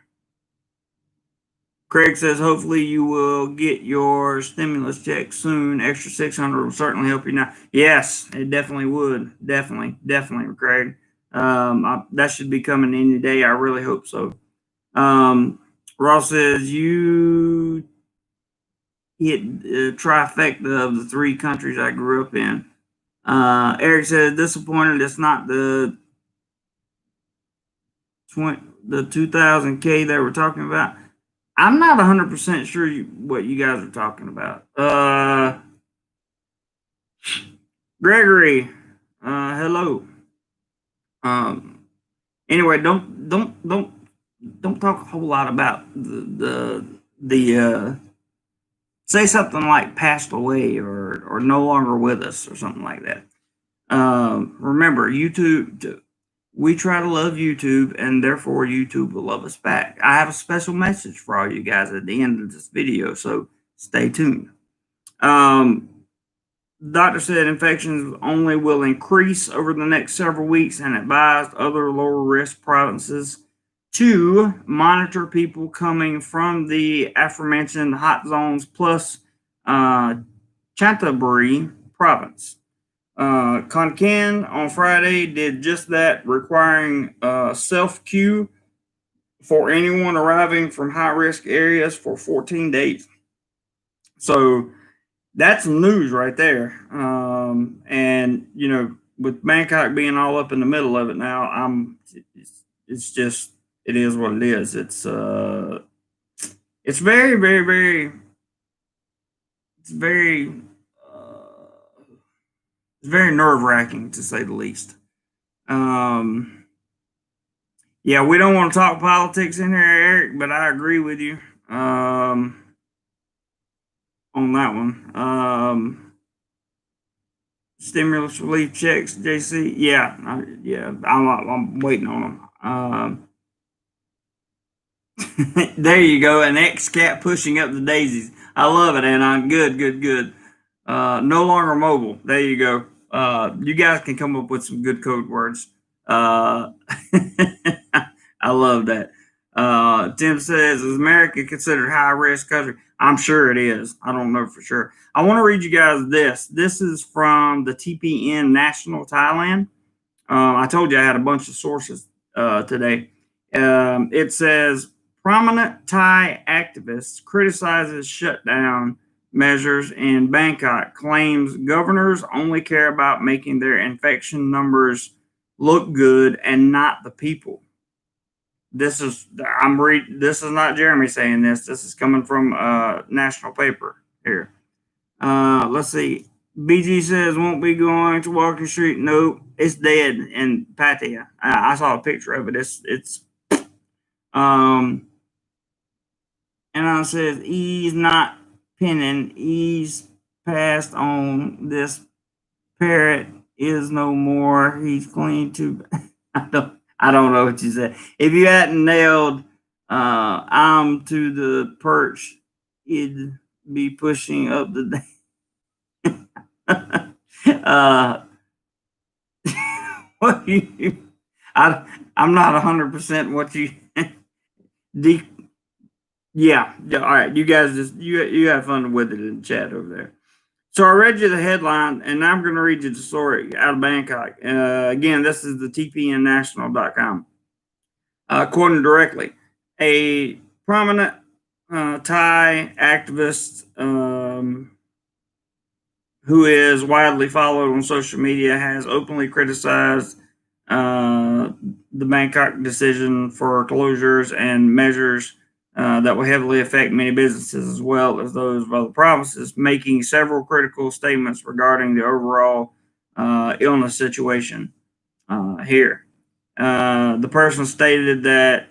Craig says, hopefully you will get your stimulus check soon. Extra 600 will certainly help you now. Yes, it definitely would. Definitely, Craig. That should be coming any day. I really hope so. Ross says, you hit the trifecta of the 3 countries I grew up in. Eric says, disappointed it's not the 2000K they were talking about. I'm not 100% sure what you guys are talking about. Gregory, hello. Anyway, don't talk a whole lot about the say something like passed away or no longer with us or something like that. Remember, YouTube. We try to love YouTube, and therefore YouTube will love us back. I have a special message for all you guys at the end of this video, so stay tuned. Doctor said infections only will increase over the next several weeks and advised other lower risk provinces to monitor people coming from the aforementioned hot zones plus Chonburi province. Khon Kaen on Friday did just that, requiring self-queue for anyone arriving from high-risk areas for 14 days. So that's news right there. And with Bangkok being all up in the middle of it now, it's just it is what it is. It's very, very, very, it's very, uh, it's very nerve wracking to say the least. Um, yeah, we don't want to talk politics in here, Eric, but I agree with you on that one. Stimulus relief checks, JC. Yeah, I'm waiting on them. There you go, an ex cat pushing up the daisies. I love it, Anon. Good, good, good. No longer mobile. There you go. You guys can come up with some good code words. Uh, I love that. Tim says, "Is America considered high risk country?" I'm sure it is. I don't know for sure. I want to read you guys this. This is from the TPN National Thailand. I told you I had a bunch of sources today. It says prominent Thai activists criticizes shutdown measures in Bangkok, claims governors only care about making their infection numbers look good and not the people. This is this is not Jeremy saying this. This is coming from a national paper here. Let's see. BG says won't be going to Walking Street. Nope, it's dead in Pattaya. I saw a picture of it. It's um. And I says he's not pinning. He's passed on. This parrot is no more. He's clean to. I don't know what you said. If you hadn't nailed, I'm to the perch. It'd be pushing up the. uh, what you? I'm not 100% what you. de, yeah, all right. You guys just you have fun with it in the chat over there. So I read you the headline, and now I'm going to read you the story out of Bangkok. Again, this is the tpnnational.com. Quoting directly, a prominent Thai activist who is widely followed on social media has openly criticized the Bangkok decision for closures and measures that will heavily affect many businesses as well as those of other provinces, making several critical statements regarding the overall illness situation here. The person stated that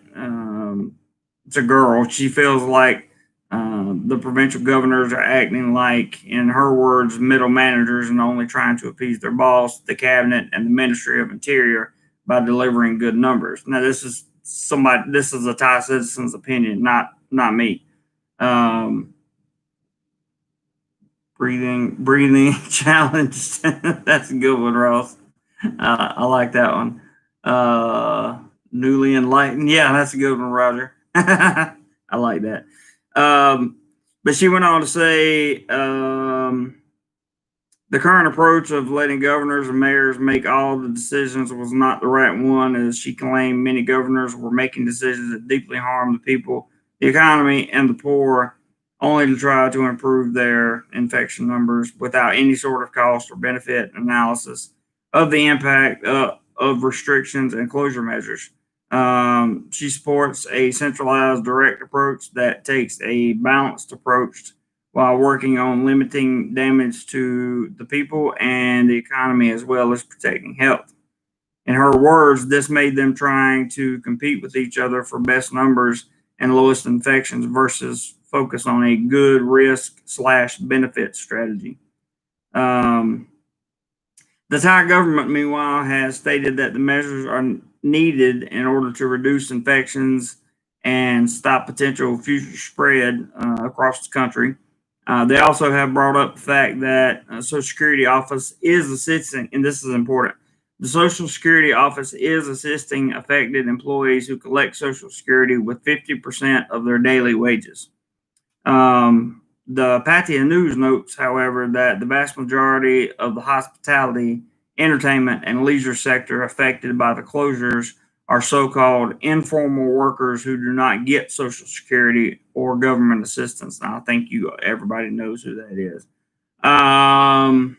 it's a girl. She feels like the provincial governors are acting like, in her words, middle managers and only trying to appease their boss, the cabinet, and the Ministry of Interior by delivering good numbers. Now, this is a Thai citizen's opinion, not me. Breathing challenge. That's a good one, Ross. I like that one. Newly enlightened. Yeah, that's a good one, Roger. I like that. But she went on to say the current approach of letting governors and mayors make all the decisions was not the right one, as she claimed many governors were making decisions that deeply harm the people, the economy, and the poor, only to try to improve their infection numbers without any sort of cost or benefit analysis of the impact of restrictions and closure measures. She supports a centralized, direct approach that takes a balanced approach while working on limiting damage to the people and the economy as well as protecting health. In her words, this made them trying to compete with each other for best numbers and lowest infections versus focus on a good risk/benefit strategy. The Thai government, meanwhile, has stated that the measures are needed in order to reduce infections and stop potential future spread across the country. They also have brought up the fact that Social Security Office is assisting, and this is important. The Social Security Office is assisting affected employees who collect Social Security with 50% of their daily wages. The Pattaya News notes, however, that the vast majority of the hospitality, entertainment, and leisure sector affected by the closures are so-called informal workers who do not get Social Security or government assistance. Now, I think everybody knows who that is. Heartbeat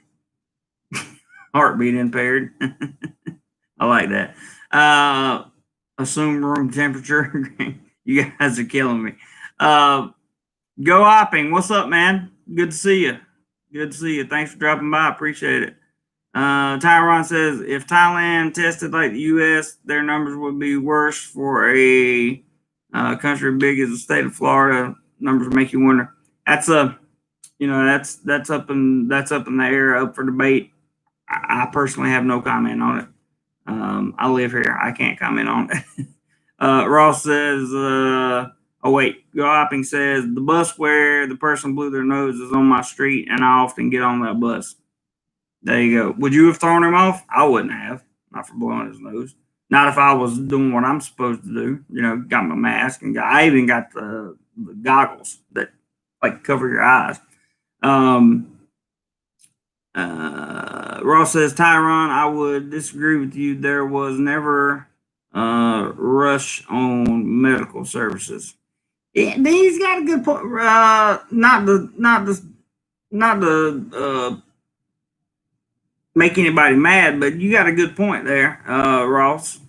impaired. I like that. Assume room temperature. You guys are killing me. Go hopping. What's up, man? Good to see you. Good to see you. Thanks for dropping by. Appreciate it. Tyron says if Thailand tested like the U.S., their numbers would be worse for a country big as the state of Florida. Numbers make you wonder. That's that's up in the air, up for debate. I personally have no comment on it. I live here. I can't comment on it. Ross says, oh wait, Go Hopping says the bus where the person blew their nose is on my street, and I often get on that bus. There you go. Would you have thrown him off? I wouldn't have, not for blowing his nose. Not if I was doing what I'm supposed to do. Got my mask and I even got the goggles that like cover your eyes. Ross says, Tyron, I would disagree with you. There was never rush on medical services. He's got a good point. Not the make anybody mad, but you got a good point there, Ross.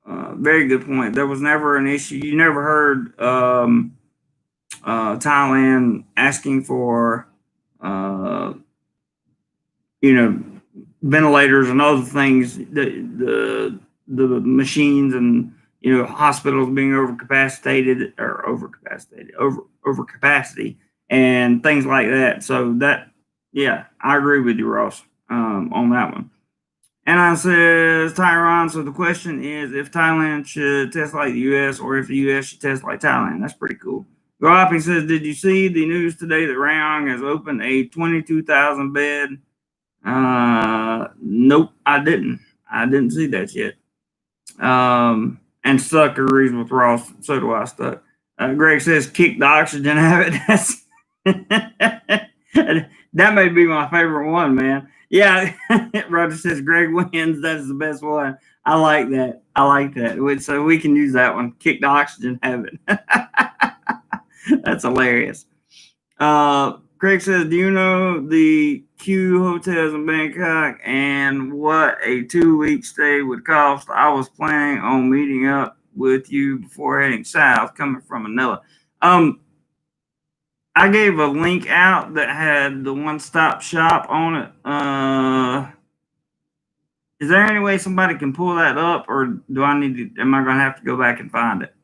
Very good point. There was never an issue. You never heard Thailand asking for ventilators and other things, the machines and hospitals being over capacity and things like that. So that, yeah, I agree with you, Ross, on that one. And I says, Tyron, so the question is if Thailand should test like the U.S. or if the U.S. should test like Thailand. That's pretty cool. Gopping says, did you see the news today that Rayong has opened a 22,000 bed? Nope, I didn't. I didn't see that yet. And Stuck agrees with Ross. So do I, Stuck. Greg says, kick the oxygen habit. That may be my favorite one, man. Yeah, Roger says Greg wins. That is the best one. I like that. So we can use that one. Kick the oxygen habit. That's hilarious. Craig says, do you know the Q hotels in Bangkok and what a 2-week stay would cost? I was planning on meeting up with you before heading south, coming from Manila. I gave a link out that had the one-stop shop on it. Is there any way somebody can pull that up, or am I going to have to go back and find it?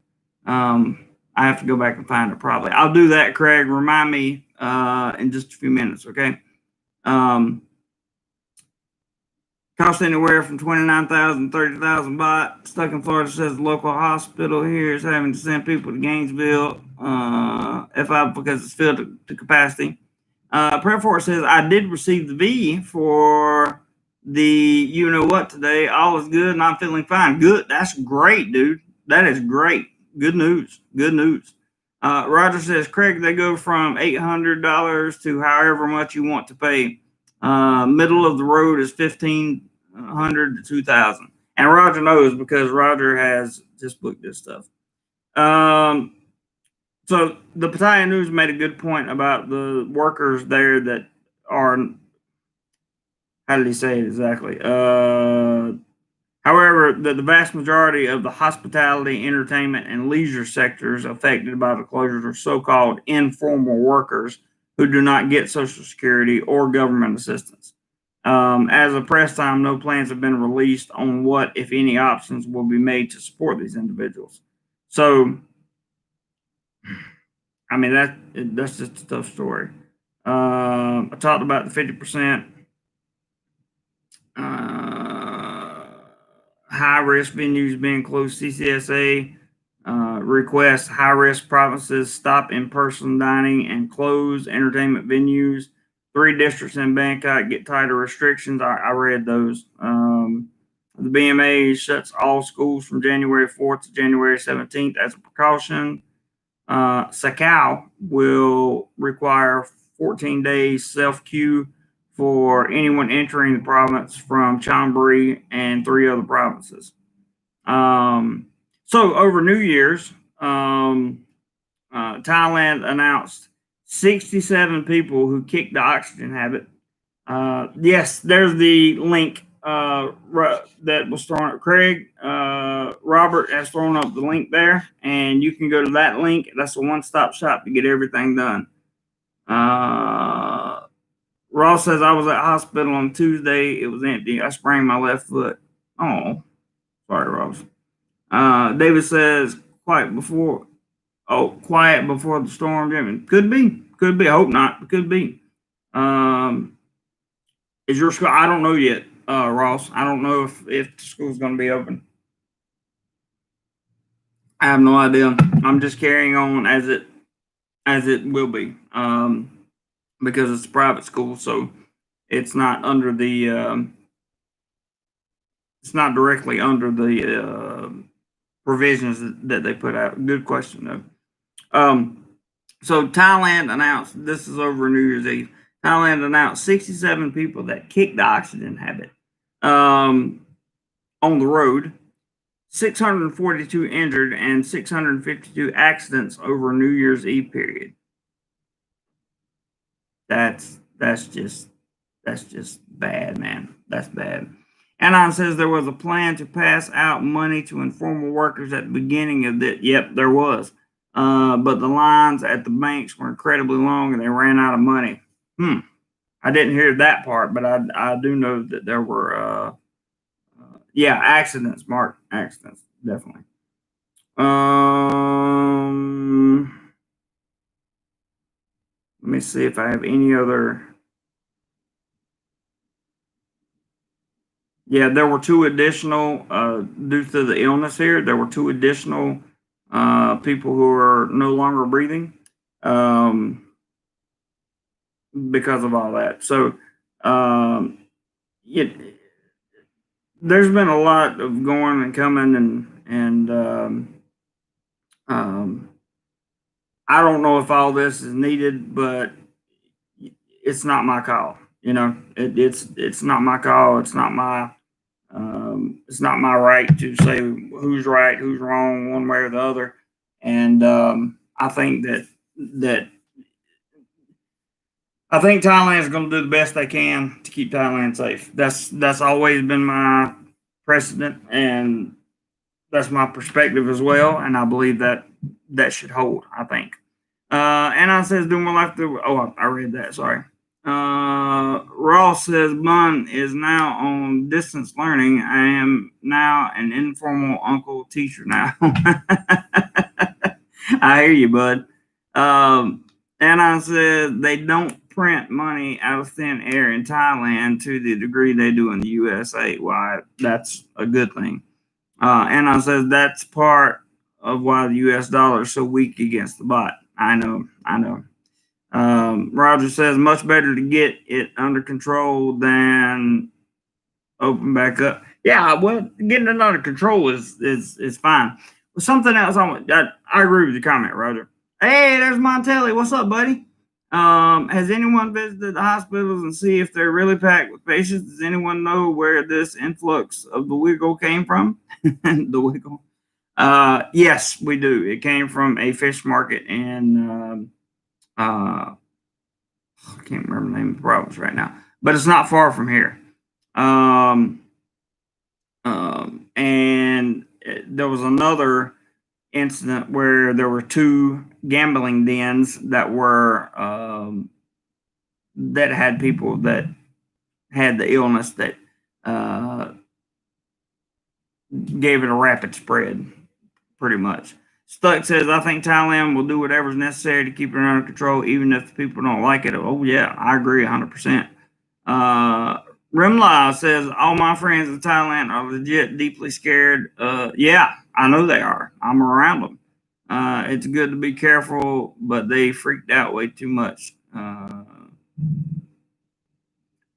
I have to go back and find it probably. I'll do that, Craig. Remind me in just a few minutes, okay? Cost anywhere from 29,000 to 30,000 baht. Stuck in Florida says the local hospital here is having to send people to Gainesville, F5 because it's filled to capacity. Prayer for says I did receive the V for the today. All is good and I'm feeling fine. Good. That's great, dude. That is great. Good news. Roger says, Craig, they go from $800 to however much you want to pay. Middle of the road is $1,500 to $2,000. And Roger knows because Roger has just booked this stuff. So the Pattaya News made a good point about the workers there that are, how did he say it exactly? However, the vast majority of the hospitality, entertainment, and leisure sectors affected by the closures are so-called informal workers who do not get Social Security or government assistance. As of press time, no plans have been released on what, if any, options will be made to support these individuals. So, I mean, that's just a tough story. I talked about the 50%. High-risk venues being closed. CCSA requests high-risk provinces stop in-person dining and close entertainment venues. 3 districts in Bangkok get tighter restrictions. I read those. The BMA shuts all schools from January 4th to January 17th as a precaution. Sakau will require 14 days self-queue for anyone entering the province from Chonburi and 3 other provinces. So over New Year's, Thailand announced 67 people who kicked the oxygen habit. Yes, there's the link that was thrown up. Craig, Robert has thrown up the link there, and you can go to that link. That's a one-stop shop to get everything done. Ross says, I was at hospital on Tuesday. It was empty. I sprained my left foot. Oh, sorry, Ross. David says, quiet before the storm. Jimmy. Could be. I hope not. Could be. Is your school? I don't know yet, Ross. I don't know if the school's going to be open. I have no idea. I'm just carrying on as it will be, because it's a private school, so it's not under the it's not directly under the provisions that they put out. Good question though. So Thailand announced, this is over New Year's Eve. Thailand announced 67 people that kicked the oxygen habit on the road, 642 injured, and 652 accidents over New Year's Eve period. That's just bad, man. That's bad. Anon says there was a plan to pass out money to informal workers at the beginning of this. Yep, there was. But the lines at the banks were incredibly long and they ran out of money. I didn't hear that part, but I do know that there were accidents, Mark. Accidents, definitely. Let me see if I have any other. Yeah, there were two additional, due to the illness here, there were two additional people who are no longer breathing because of all that. So there's been a lot of going and coming, and I don't know if all this is needed, but it's not my call. It's not my call. It's not my right to say who's right, who's wrong, one way or the other. And I think Thailand is going to do the best they can to keep Thailand safe. That's always been my precedent, and that's my perspective as well. And I believe that should hold. I think. Anon says, DoMoreLife. I read that. Sorry. Ross says, Bun is now on distance learning. I am now an informal uncle teacher now. I hear you, bud. Anon says they don't print money out of thin air in Thailand to the degree they do in the USA. Why, that's a good thing. Anon says that's part of why the US dollar is so weak against the baht. I know. Roger says much better to get it under control than open back up. Yeah, well, getting it under control is fine. But something else I agree with your comment, Roger. Hey, there's Montelli. What's up, buddy? Has anyone visited the hospitals and see if they're really packed with patients? Does anyone know where this influx of the wiggle came from? The wiggle. Yes, we do. It came from a fish market in I can't remember the name of the province right now, but it's not far from here. And there was another incident where there were two gambling dens that were that had people that had the illness that gave it a rapid spread, pretty much. Stuck says, I think Thailand will do whatever's necessary to keep it under control, even if the people don't like it. Oh, yeah, I agree 100%. Rimla says, all my friends in Thailand are legit deeply scared. Yeah, I know they are. I'm around them. It's good to be careful, but they freaked out way too much.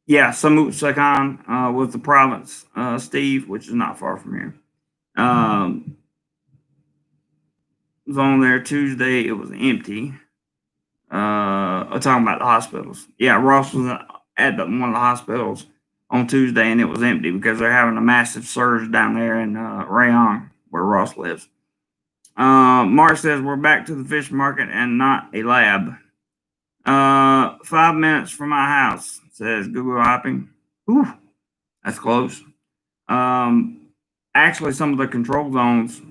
Yeah, Samut Sakan was the province, Steve, which is not far from here. Was on there Tuesday. It was empty. I'm talking about the hospitals. Yeah, Ross was at one of the hospitals on Tuesday, and it was empty because they're having a massive surge down there in Rayong, where Ross lives. Mark says we're back to the fish market and not a lab. 5 minutes from my house, says Google Hopping. Whew, that's close. Actually, some of the control zones,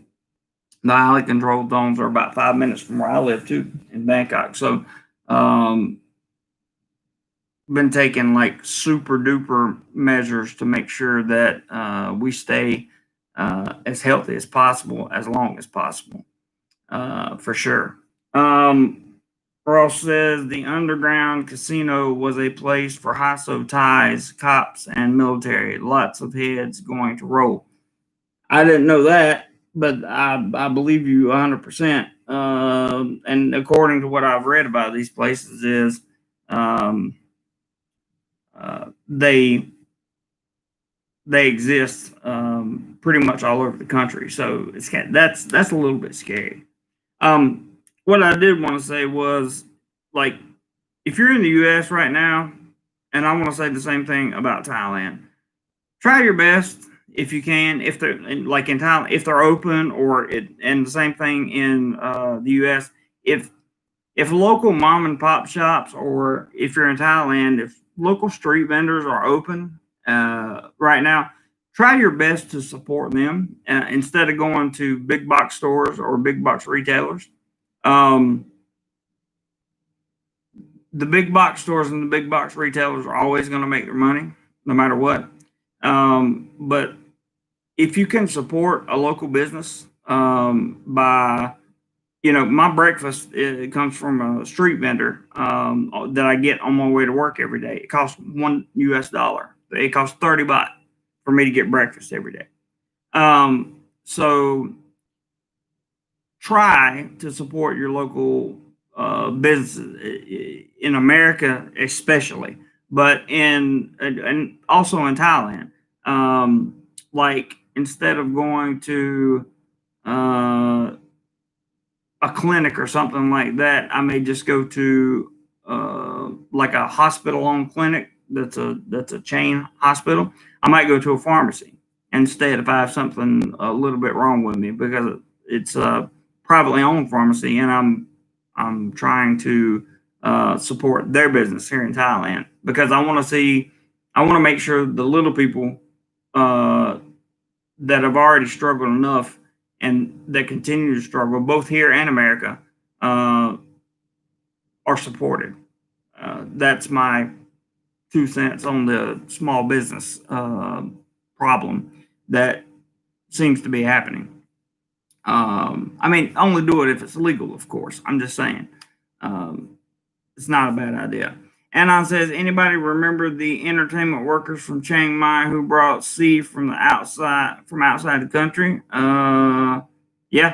the highly controlled zones, are about 5 minutes from where I live too, in Bangkok. So, been taking like super duper measures to make sure that we stay as healthy as possible, as long as possible, for sure. Ross says the underground casino was a place for high-so ties, cops, and military. Lots of heads going to roll. I didn't know that, but I believe you 100%. And according to what I've read about these places, is um, they exist pretty much all over the country. So that's a little bit scary. What I did want to say was, like, if you're in the U.S. right now, and I want to say the same thing about Thailand, try your best if you can. If they're like in Thailand, if they're open, and the same thing in the U.S. If local mom and pop shops, or if you're in Thailand, if local street vendors are open right now, try your best to support them instead of going to big box stores or big box retailers. Um, the big box stores and the big box retailers are always going to make their money no matter what. But if you can support a local business by, my breakfast, it comes from a street vendor that I get on my way to work every day. It costs $1. It costs 30 baht for me to get breakfast every day. So try to support your local businesses in America, especially, but and also in Thailand. Like, instead of going to a clinic or something like that, I may just go to like a hospital-owned clinic that's a chain hospital. I might go to a pharmacy instead if I have something a little bit wrong with me, because it's a privately owned pharmacy, and I'm trying to support their business here in Thailand, because I want to make sure the little people that have already struggled enough and that continue to struggle, both here and America, are supported. That's my 2 cents on the small business problem that seems to be happening. I mean, only do it if it's legal, of course. I'm just saying. It's not a bad idea. Anon says, anybody remember the entertainment workers from Chiang Mai who brought C from outside the country? Yeah.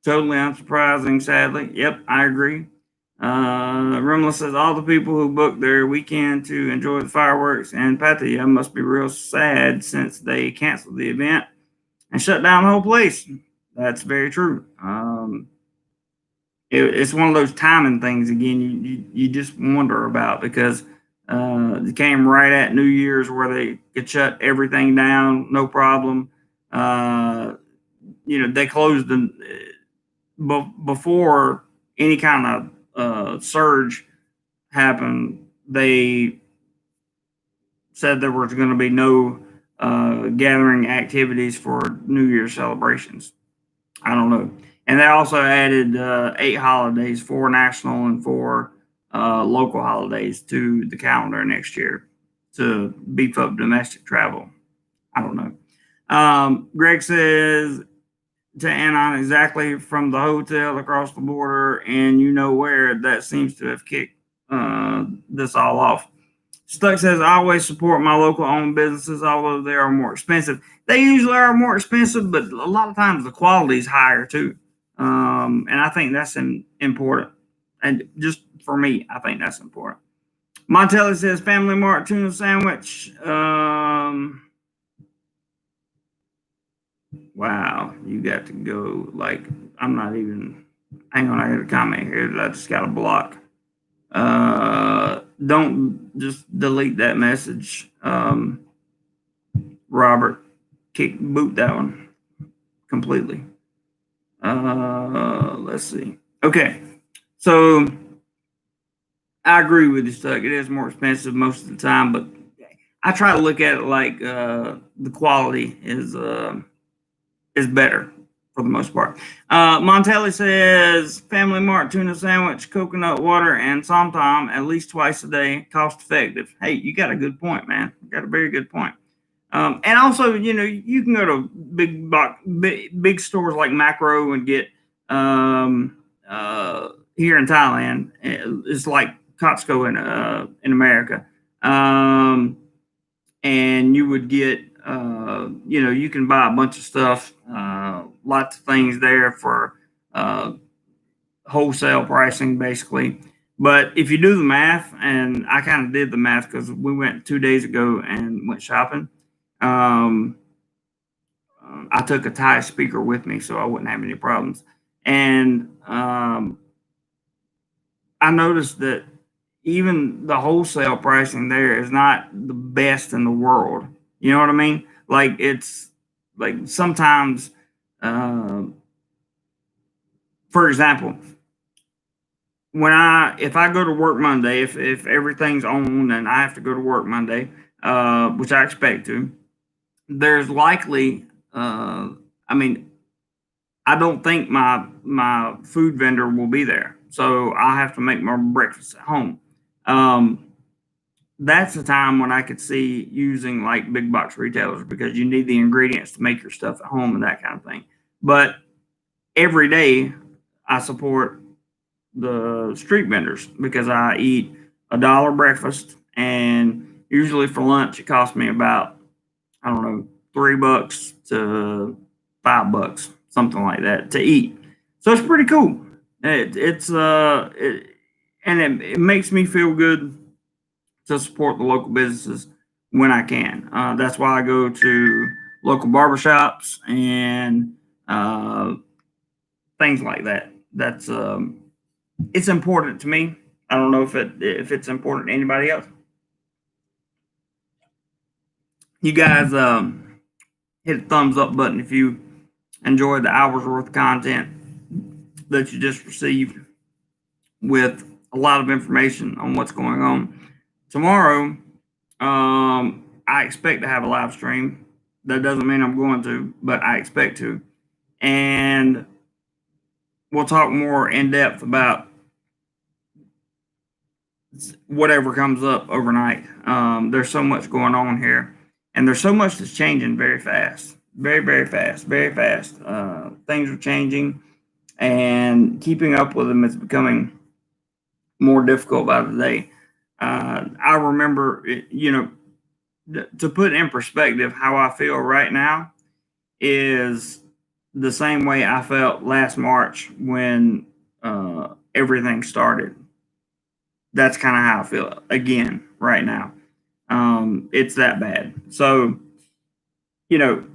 Totally unsurprising, sadly. Yep, I agree. Rimla says, all the people who booked their weekend to enjoy the fireworks in Pattaya must be real sad since they canceled the event and shut down the whole place. That's very true. It's one of those timing things again. You just wonder about, because it came right at New Year's where they could shut everything down, no problem. They closed before any kind of surge happened. They said there was going to be no gathering activities for New Year's celebrations. I don't know. And they also added 8 holidays, 4 national and 4 local holidays to the calendar next year to beef up domestic travel. I don't know. Greg says, to Anon, exactly from the hotel across the border and where, that seems to have kicked this all off. Stuck says, I always support my local owned businesses, although they are more expensive. They usually are more expensive, but a lot of times the quality is higher too. And I think that's important. And just for me, I think that's important. Montelli says, Family Mart tuna sandwich. Wow, you got to go. Like, I'm not even. Hang on, I got a comment here that I just got to block. Don't just delete that message. Robert, boot that one completely. Let's see. Okay, so I agree with you, Stuck. It is more expensive most of the time, but I try to look at it like the quality is better for the most part. Montelli says Family Mart tuna sandwich, coconut water, and somtam at least twice a day, cost effective. Hey, you got a good point, man. You got a very good point. And also, you can go to big stores like Macro and get here in Thailand. It's like Costco in America. And you would get you can buy a bunch of stuff, lots of things there for uh, wholesale pricing basically. But if you do the math, and I kind of did the math because we went 2 days ago and went shopping. um, I took a Thai speaker with me so I wouldn't have any problems. And I noticed that even the wholesale pricing there is not the best in the world. You know what I mean? Like it's like sometimes, uh, for example, if I go to work Monday, if everything's on and I have to go to work Monday, which I expect to, there's likely, I mean, I don't think my food vendor will be there, so I have to make my breakfast at home. Um, that's the time when I could see using like big box retailers because you need the ingredients to make your stuff at home and that kind of thing. But every day I support the street vendors because I eat $1 breakfast, and usually for lunch it costs me about, I don't know, $3 to $5, something like that to eat. So it's pretty cool. It makes me feel good to support the local businesses when I can. That's why I go to local barbershops and things like that. That's it's important to me. I don't know if it's important to anybody else. You guys hit the thumbs up button if you enjoyed the hours worth of content that you just received with a lot of information on what's going on. Tomorrow, I expect to have a live stream. That doesn't mean I'm going to, but I expect to. And we'll talk more in depth about whatever comes up overnight. There's so much going on here, and there's so much that's changing very fast. Very, very fast. Very fast. Things are changing, and keeping up with them is becoming more difficult by the day. I remember, to put in perspective, how I feel right now is the same way I felt last March when everything started. That's kind of how I feel again right now. It's that bad. So, you know,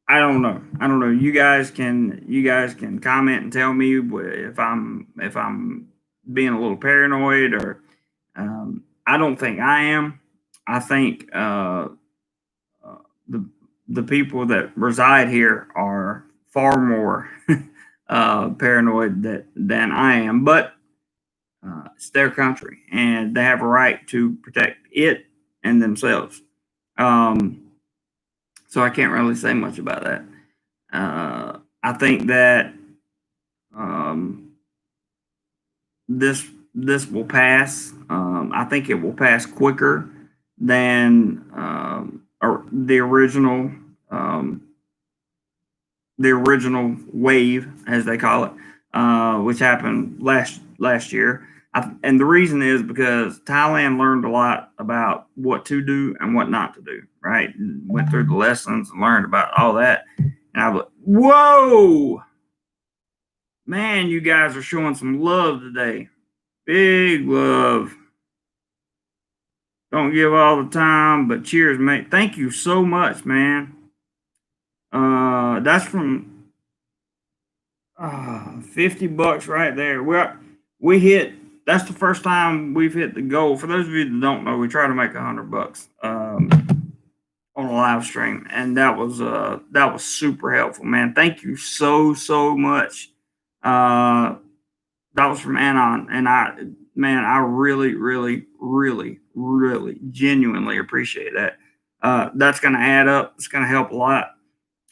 I don't know. I don't know. You guys can comment and tell me if I'm being a little paranoid or I don't think I am. I think the the people that reside here are far more paranoid than I am, but it's their country and they have a right to protect it and themselves. Um, so I can't really say much about that. I think that um, this will pass. I think it will pass quicker than or um, the original wave, as they call it, which happened last year. And the reason is because Thailand learned a lot about what to do and what not to do. Right, went through the lessons and learned about all that. And I was like, whoa, man, you guys are showing some love today. Big love. Don't give all the time, but cheers, mate. Thank you so much, man. That's from $50 right there. We hit. That's the first time we've hit the goal. For those of you that don't know, we try to make $100 on a live stream, and that was super helpful, man. Thank you so much. That was from Anon, and I really, really, really, really genuinely appreciate that. That's going to add up. It's going to help a lot.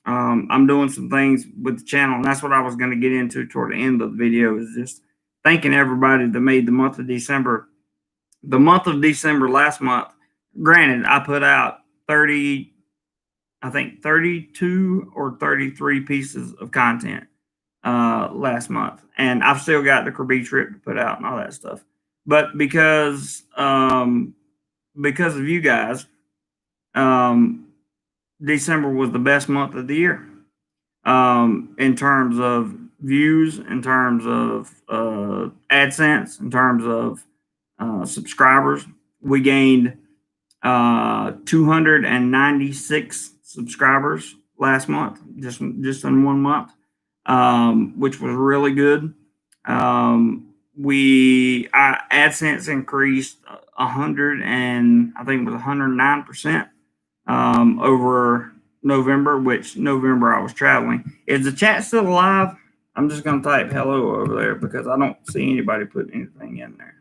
I'm doing some things with the channel, and that's what I was going to get into toward the end of the video, is just thanking everybody that made the month of December. The month of December last month, granted, I put out 32 or 33 pieces of content last month, and I've still got the Krabi trip to put out and all that stuff. But because of you guys, December was the best month of the year, in terms of views, in terms of AdSense, in terms of subscribers. We gained 296 subscribers last month, just in 1 month, which was really good. AdSense increased 100 and I think it was 109% over November, which November I was traveling. Is the chat still alive? I'm just going to type hello over there because I don't see anybody put anything in there.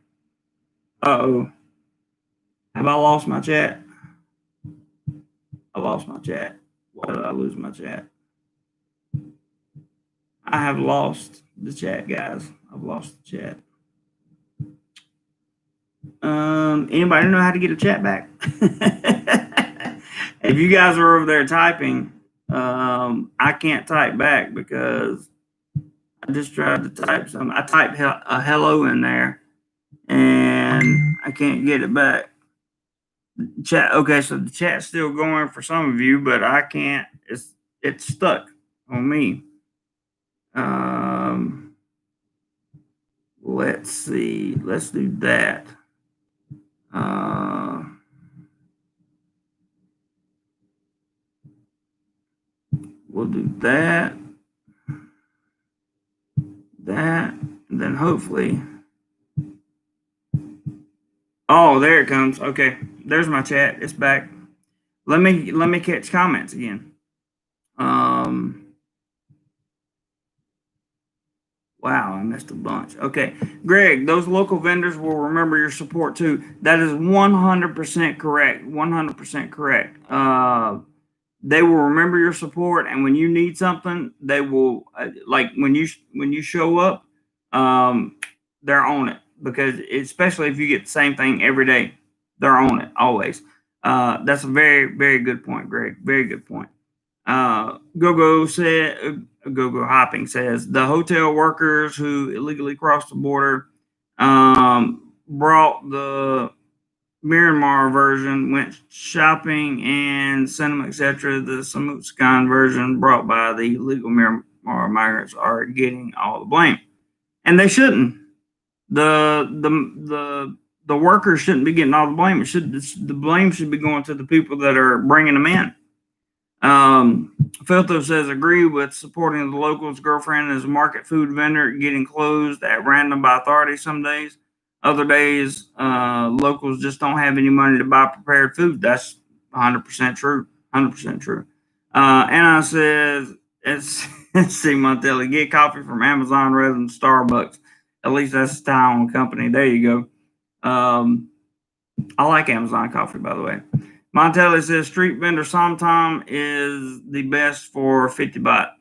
Uh-oh. Have I lost my chat? I lost my chat. Why did I lose my chat? I have lost the chat, guys. I've lost the chat. Anybody know how to get a chat back? If you guys are over there typing, I can't type back because I just tried to type something. I typed a hello in there and I can't get it back. Chat. Okay, so the chat's still going for some of you, but I can't. It's stuck on me. Let's see. Let's do that. We'll do that, and then hopefully. Oh, there it comes. Okay, there's my chat. It's back. Let me catch comments again. Wow, I missed a bunch. Okay, Greg, those local vendors will remember your support too. That is 100% correct. 100% correct. They will remember your support, and when you need something, they will, like when you show up, they're on it, because especially if you get the same thing every day, they're on it always. That's a very, very good point, Greg. Very good point. Go hopping says the hotel workers who illegally crossed the border brought the Myanmar version, went shopping and cinema, etc. The Samutskan version brought by the illegal Myanmar migrants are getting all the blame, and they shouldn't. The workers shouldn't be getting all the blame. The blame should be going to the people that are bringing them in. Filtho says, agree with supporting the locals. Girlfriend is a market food vendor getting closed at random by authorities some days. Other days, locals just don't have any money to buy prepared food. That's 100% true. 100% true. Anna says, let's see, Montelli, get coffee from Amazon rather than Starbucks. At least that's a style-owned company. There you go. I like Amazon coffee, by the way. Montelli says street vendor Somtom is the best for 50 baht.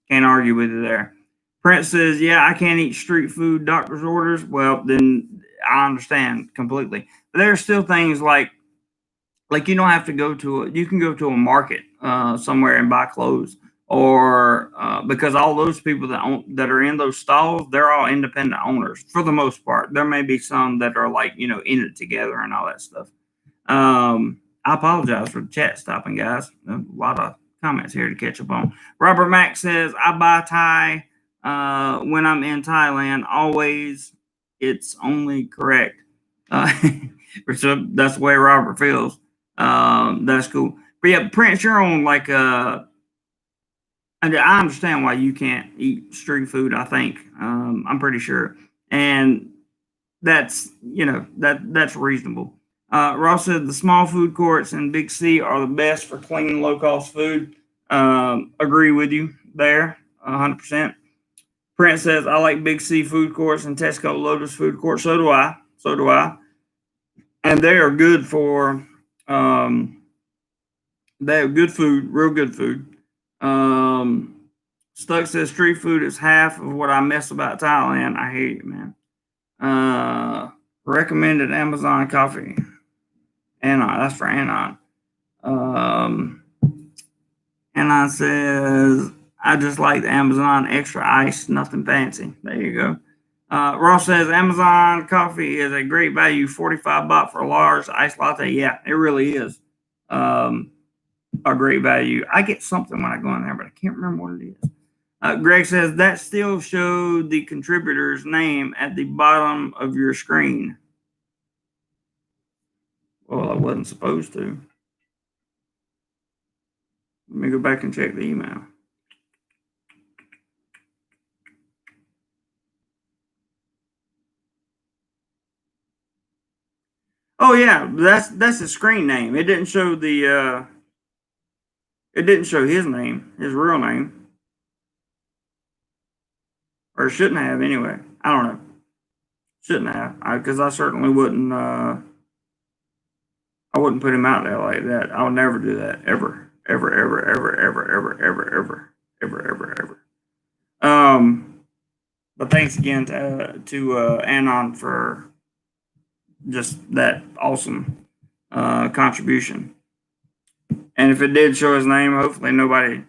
Can't argue with you there. Prince says, yeah, I can't eat street food, doctor's orders. Well, then I understand completely. But there are still things like you don't have to go to you can go to a market somewhere and buy clothes, or because all those people that are in those stalls, they're all independent owners for the most part. There may be some that are like, in it together and all that stuff. I apologize for the chat stopping, guys. A lot of comments here to catch up on. Robert Mack says, I buy Thai when I'm in Thailand. Always, it's only correct. That's the way Robert feels. That's cool. But yeah, Prince, you're on like I understand why you can't eat street food, I think. I'm pretty sure. And that's that's reasonable. Ross said the small food courts in Big C are the best for clean, low-cost food. Agree with you there, 100%. Prince says, I like Big C food courts and Tesco Lotus food court. So do I. So do I. And they are good for, they have good food, real good food. Stuck says street food is half of what I miss about Thailand. I hate it, man. Recommended Amazon coffee. Anon, that's for Anon. Anon says, I just like the Amazon extra ice, nothing fancy. There you go. Ross says Amazon coffee is a great value, 45 baht for a large iced latte. Yeah, it really is. A great value. I get something when I go in there, but I can't remember what it is. Greg says that still showed the contributor's name at the bottom of your screen. Well, I wasn't supposed to. Let me go back and check the email. Oh yeah, that's the screen name. It didn't show the it didn't show his name, his real name. Or shouldn't have anyway. I don't know. Shouldn't have, because I certainly wouldn't. I wouldn't put him out there like that. I would never do that ever, ever, ever, ever, ever, ever, ever, ever, ever, ever, ever. But thanks again to Anon for just that awesome contribution. And if it did show his name, hopefully nobody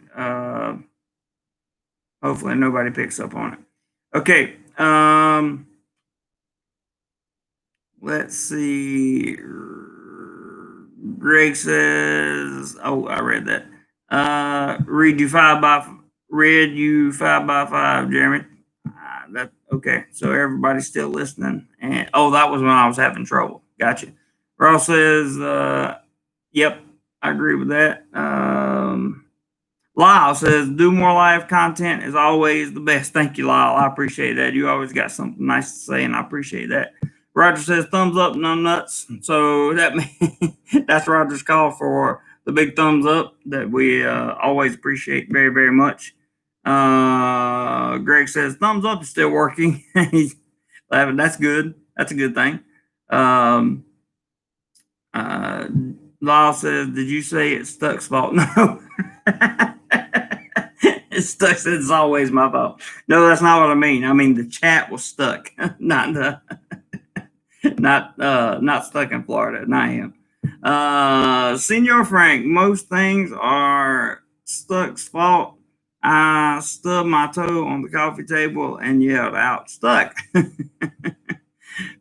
picks up on it. Okay. Let's see. Greg says, "Oh, I read that. Read you 5x5, Jeremy. That okay. So everybody's still listening. And that was when I was having trouble. Gotcha. Ross says, yep, I agree with that. Lyle says, DoMoreLife content is always the best. Thank you, Lyle. I appreciate that. You always got something nice to say, and I appreciate that. Roger says, thumbs up, numbnuts. So that's Roger's call for the big thumbs up that we always appreciate very, very much. Greg says, thumbs up is still working. He's laughing. That's good. That's a good thing. Lyle says, did you say it's Stuck's fault? No. It's stuck. It's always my fault. No, that's not what I mean. I mean the chat was stuck, not stuck in Florida. Not him. Senor Frank, most things are Stuck's fault. I stubbed my toe on the coffee table and yelled out, "Stuck!"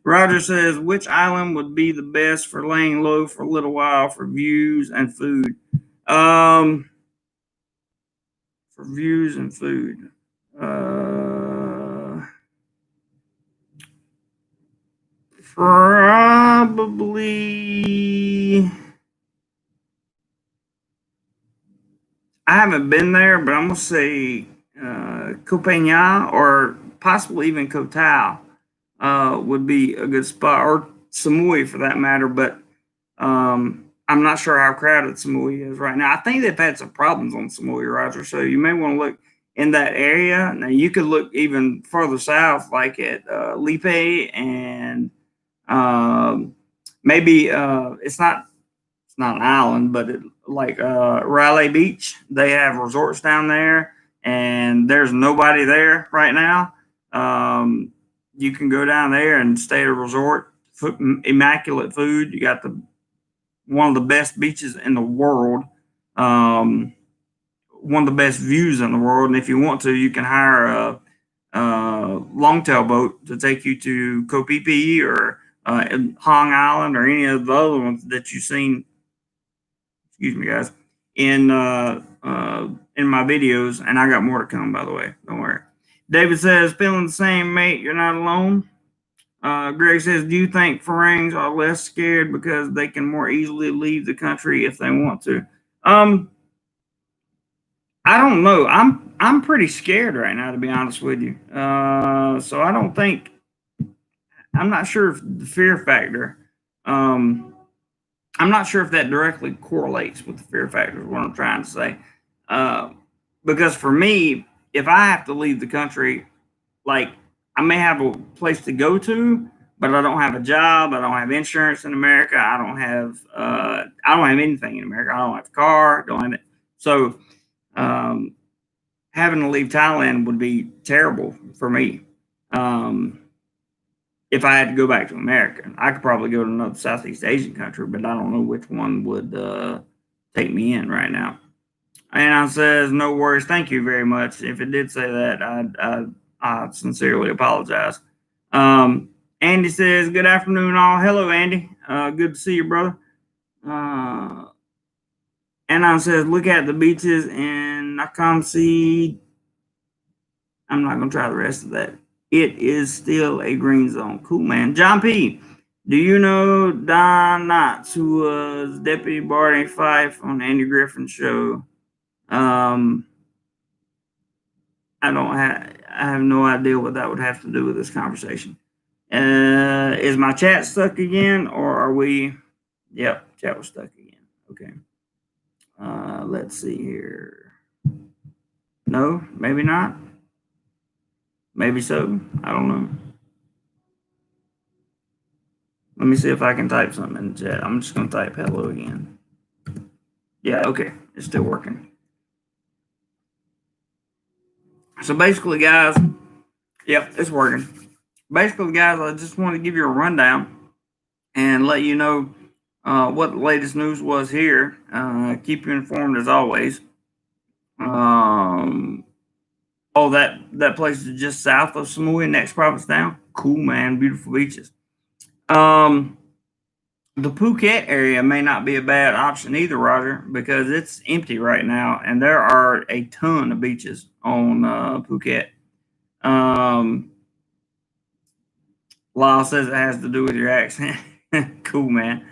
Roger says, which island would be the best for laying low for a little while for views and food? For views and food. Probably. I haven't been there, but I'm gonna say Koh Phangan or possibly even Koh Tao would be a good spot, or Samui for that matter. But I'm not sure how crowded Samui is right now. I think they've had some problems on Samui, Roger. So you may want to look in that area. Now you could look even further south, like at Lipe and maybe it's not an island, but like Raleigh Beach. They have resorts down there, and there's nobody there right now. You can go down there and stay at a resort. Immaculate food. You got one of the best beaches in the world. One of the best views in the world. And if you want to, you can hire a longtail boat to take you to Koh Phi Phi or Hong Island or any of the other ones that you've seen. Excuse me, guys. In my videos, and I got more to come, by the way. Don't worry. David says, feeling the same, mate. You're not alone. Greg says, do you think Farangs are less scared because they can more easily leave the country if they want to? I don't know. I'm pretty scared right now, to be honest with you. So I don't think. I'm not sure if the fear factor. I'm not sure if that directly correlates with the fear factor. Is what I'm trying to say. Because for me, if I have to leave the country, like I may have a place to go to, but I don't have a job. I don't have insurance in America. I don't have anything in America. I don't have a car. Don't have it. So um, having to leave Thailand would be terrible for me. Um, if I had to go back to America, I could probably go to another Southeast Asian country, but I don't know which one would take me in right now. And I says, no worries, thank you very much. If it did say that, I sincerely apologize. Andy says, good afternoon, all. Hello, Andy. Good to see you, brother. Anon says, look at the beaches in Nakamsi. I'm not going to try the rest of that. It is still a green zone. Cool, man. John P., do you know Don Knotts, who was Deputy Barney Fife on Andy Griffin's show? I have no idea what that would have to do with this conversation. Is my chat stuck again, or are we? Yep, chat was stuck again. Okay. Let's see here. No, maybe not. Maybe so. I don't know. Let me see if I can type something in the chat. I'm just going to type hello again. Yeah, okay. It's still working. So basically, guys, yep, it's working. Basically, guys, I just want to give you a rundown and let you know what the latest news was here. Keep you informed as always. Oh, that place is just south of Samui, next province down. Cool, man. Beautiful beaches. The Phuket area may not be a bad option either, Roger, because it's empty right now, and there are a ton of beaches on Phuket. Lyle says it has to do with your accent. Cool, man.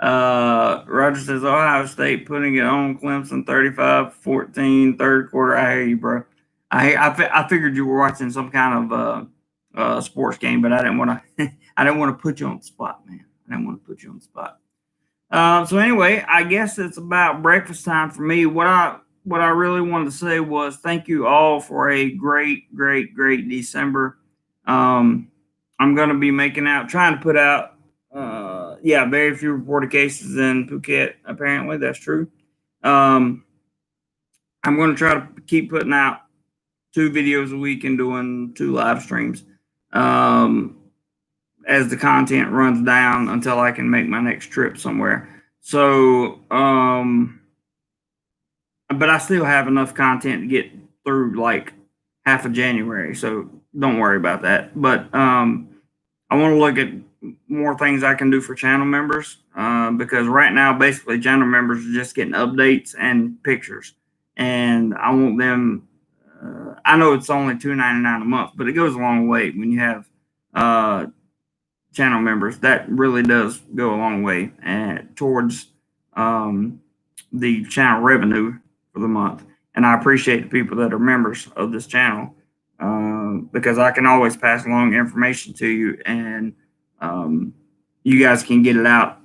Roger says Ohio State putting it on Clemson 35-14 third quarter. I hear you, bro. I figured you were watching some kind of sports game, but I didn't want to. I didn't want to put you on the spot, man. I didn't want to put you on the spot. So anyway, I guess it's about breakfast time for me. What I really wanted to say was thank you all for a great December. I'm going to be trying to put out. Very few reported cases in Phuket. Apparently, that's true. I'm going to try to keep putting out 2 videos a week and doing 2 live streams as the content runs down until I can make my next trip somewhere. So, but I still have enough content to get through like half of January. So don't worry about that. But I want to look at more things I can do for channel members because right now, basically, channel members are just getting updates and pictures. And I want them. I know it's only $2.99 a month, but it goes a long way when you have channel members. That really does go a long way towards the channel revenue for the month. And I appreciate the people that are members of this channel because I can always pass along information to you, and you guys can get it out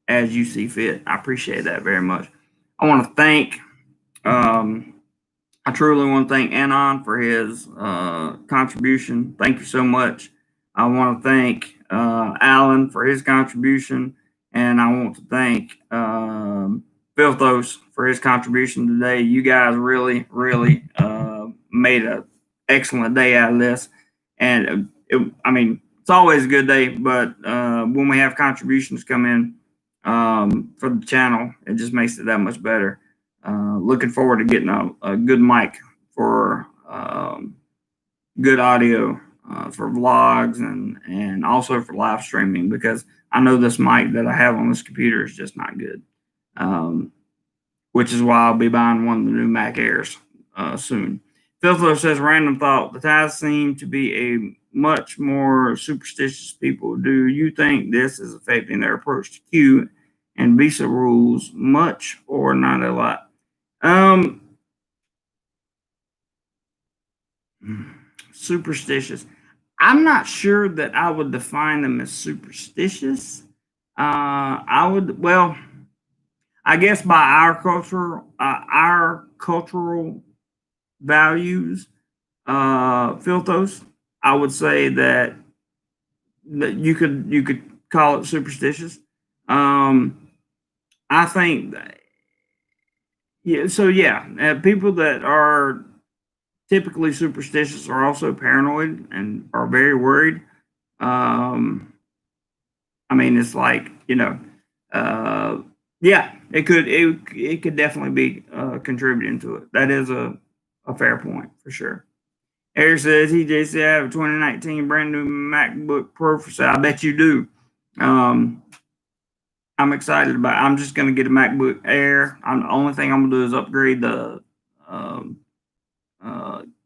as you see fit. I appreciate that very much. I want to thank. I truly want to thank Anon for his contribution. Thank you so much. I want to thank Alan for his contribution, and I want to thank Filthos for his contribution today. You guys really made an excellent day out of this, and it's always a good day, but when we have contributions come in for the channel, it just makes it that much better. Looking forward to getting a good mic for good audio for vlogs and also for live streaming, because I know this mic that I have on this computer is just not good, which is why I'll be buying one of the new Mac Airs soon. Filthler says, random thought, the Thais seem to be a much more superstitious people. Do you think this is affecting their approach to Q and visa rules much or not a lot? Superstitious. I'm not sure that I would define them as superstitious. I guess by our cultural values, Filthos, I would say that you could call it superstitious. I think that, yeah. So yeah, people that are typically superstitious are also paranoid and are very worried. Um, I mean, it's like, uh, yeah, it could definitely be contributing to it. That is a fair point for sure. Eric says he just have a 2019 brand new MacBook Pro for sale. I bet you do. Um, I'm excited about it. I'm just going to get a MacBook Air. The only thing I'm going to do is upgrade the um,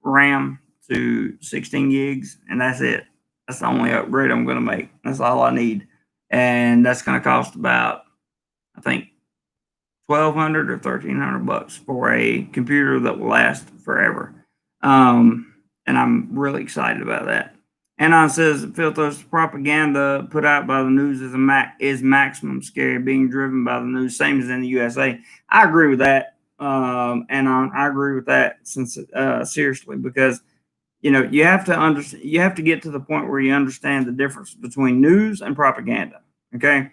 RAM to 16 gigs, and that's it. That's the only upgrade I'm going to make. That's all I need, and that's going to cost about, I think, 1,200 or 1,300 bucks for a computer that will last forever. And I'm really excited about that. Anon says Filthos propaganda put out by the news is maximum scary, being driven by the news, same as in the USA. I agree with that. Anon, I agree with that seriously, because you have to understand, you have to get to the point where you understand the difference between news and propaganda. Okay.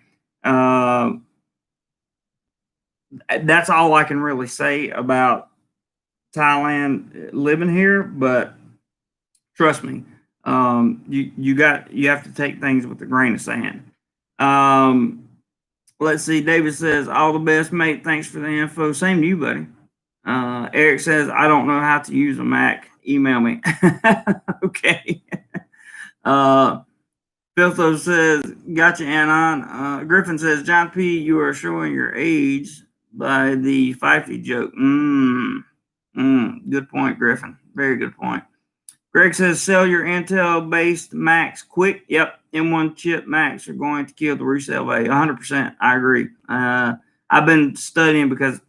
That's all I can really say about Thailand living here, but trust me, you have to take things with a grain of sand. Let's see. David says, "All the best, mate. Thanks for the info. Same to you, buddy." Eric says, "I don't know how to use a Mac. Email me." Okay. Filtho says, "Gotcha, Anon." Griffin says, "John P., you are showing your age by the Fifey joke." Good point, Griffin. Very good point. Greg says, "Sell your Intel-based Macs quick." Yep, M1 chip Macs are going to kill the resale value. 100%. I agree. I've been studying because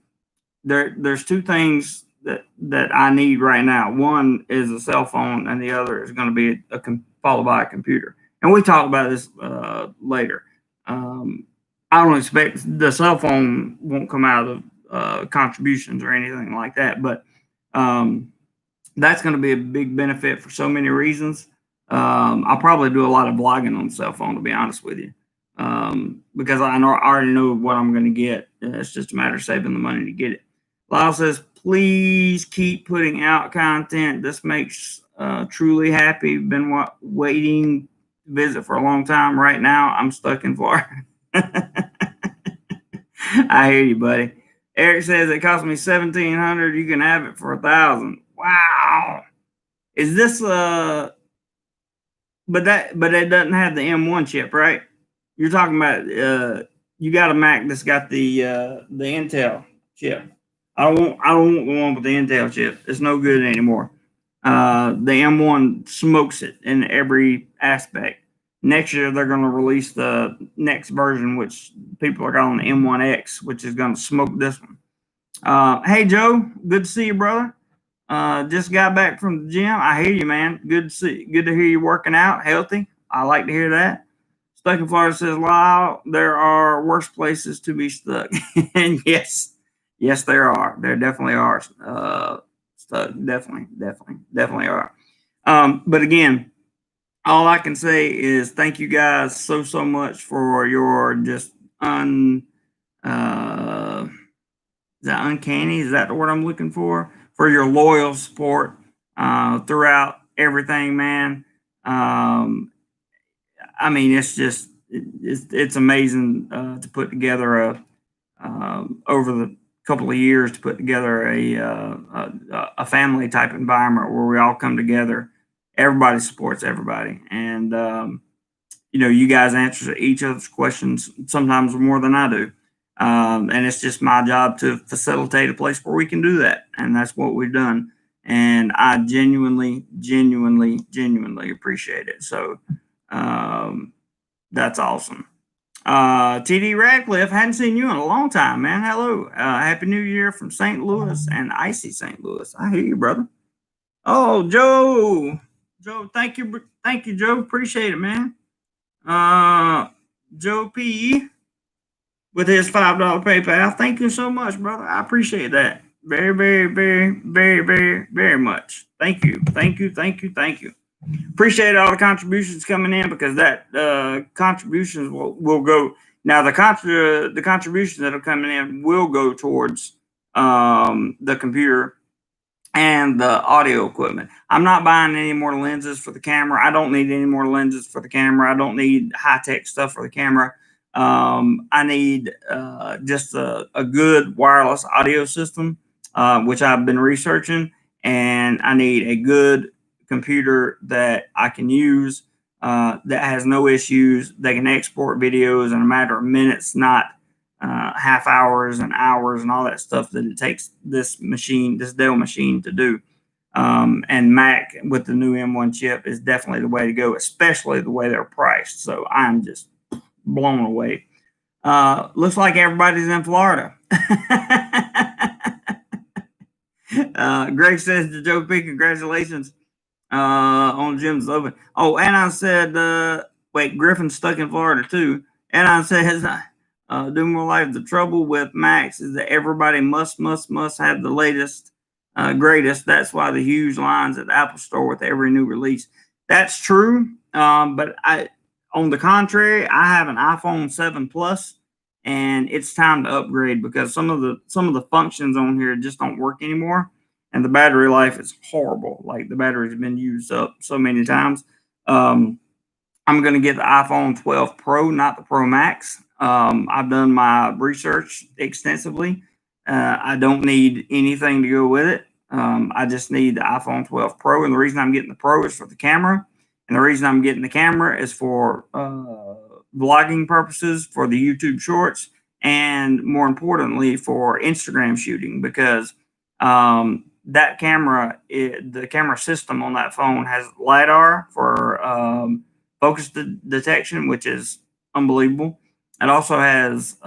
there's two things that I need right now. One is a cell phone, and the other is going to be followed by a computer. And we talk about this later. I don't expect the cell phone won't come out of contributions or anything like that, but that's going to be a big benefit for so many reasons. I'll probably do a lot of vlogging on the cell phone, to be honest with you, because I already know what I'm going to get. It's just a matter of saving the money to get it. Lyle says, "Please keep putting out content. This makes truly happy. Been waiting to visit for a long time. Right now, I'm stuck in Florida." I hear you, buddy. Eric says, "It cost me $1,700. You can have it for $1,000. Wow. Is this but it doesn't have the M1 chip, right? You're talking about you got a Mac that's got the Intel chip. I don't want the one with the Intel chip. It's no good anymore. The M1 smokes it in every aspect. Next year they're going to release the next version, which people are calling the M1X, which is going to smoke this one. Hey Joe, good to see you, brother. Just got back from the gym. I hear you, man. Good to hear you working out, healthy. I like to hear that. Stuck in Florida says, "Wow, there are worse places to be stuck." And yes, there are. There definitely are stuck. Definitely are. But again, all I can say is thank you guys so much for your just is that uncanny? Is that the word I'm looking for? For your loyal support throughout everything, man. I mean, it's amazing to put together over the couple of years to put together a family type environment where we all come together. Everybody supports everybody, and you guys answer each other's questions sometimes more than I do. And it's just my job to facilitate a place where we can do that. And that's what we've done. And I genuinely appreciate it. So that's awesome. TD Radcliffe, hadn't seen you in a long time, man. Hello. Happy New Year from St. Louis and icy St. Louis. I hear you, brother. Oh, Joe. Thank you, Joe. Appreciate it, man. Joe P. with his $5 PayPal. Thank you so much, brother. I appreciate that very much. Thank you. Appreciate all the contributions coming in, because that contributions will go. Now the contributions that are coming in will go towards the computer and the audio equipment. I'm not buying any more lenses for the camera. I don't need any more lenses for the camera. I don't need high-tech stuff for the camera. I need just a good wireless audio system, which I've been researching, and I need a good computer that I can use, that has no issues, that can export videos in a matter of minutes, not half hours and hours and all that stuff that it takes this Dell machine to do. And Mac with the new M1 chip is definitely the way to go, especially the way they're priced. So I'm just blown away. Looks like everybody's in Florida. Greg says to Joe P, congratulations on Jim's open. Oh, Anon said, wait, Griffin's stuck in Florida too. Anon says, DoMoreLife, the trouble with Macs is that everybody must have the latest, greatest. That's why the huge lines at the Apple Store with every new release. That's true. But on the contrary, I have an iPhone 7 Plus, and it's time to upgrade because some of the functions on here just don't work anymore, and the battery life is horrible. Like, the battery's been used up so many times. I'm going to get the iPhone 12 Pro, not the Pro Max. I've done my research extensively. I don't need anything to go with it. I just need the iPhone 12 Pro, and the reason I'm getting the Pro is for the camera, and the reason I'm getting the camera is for vlogging purposes, for the YouTube Shorts, and more importantly for Instagram shooting, because that camera, the camera system on that phone has LiDAR for focus detection, which is unbelievable. It also has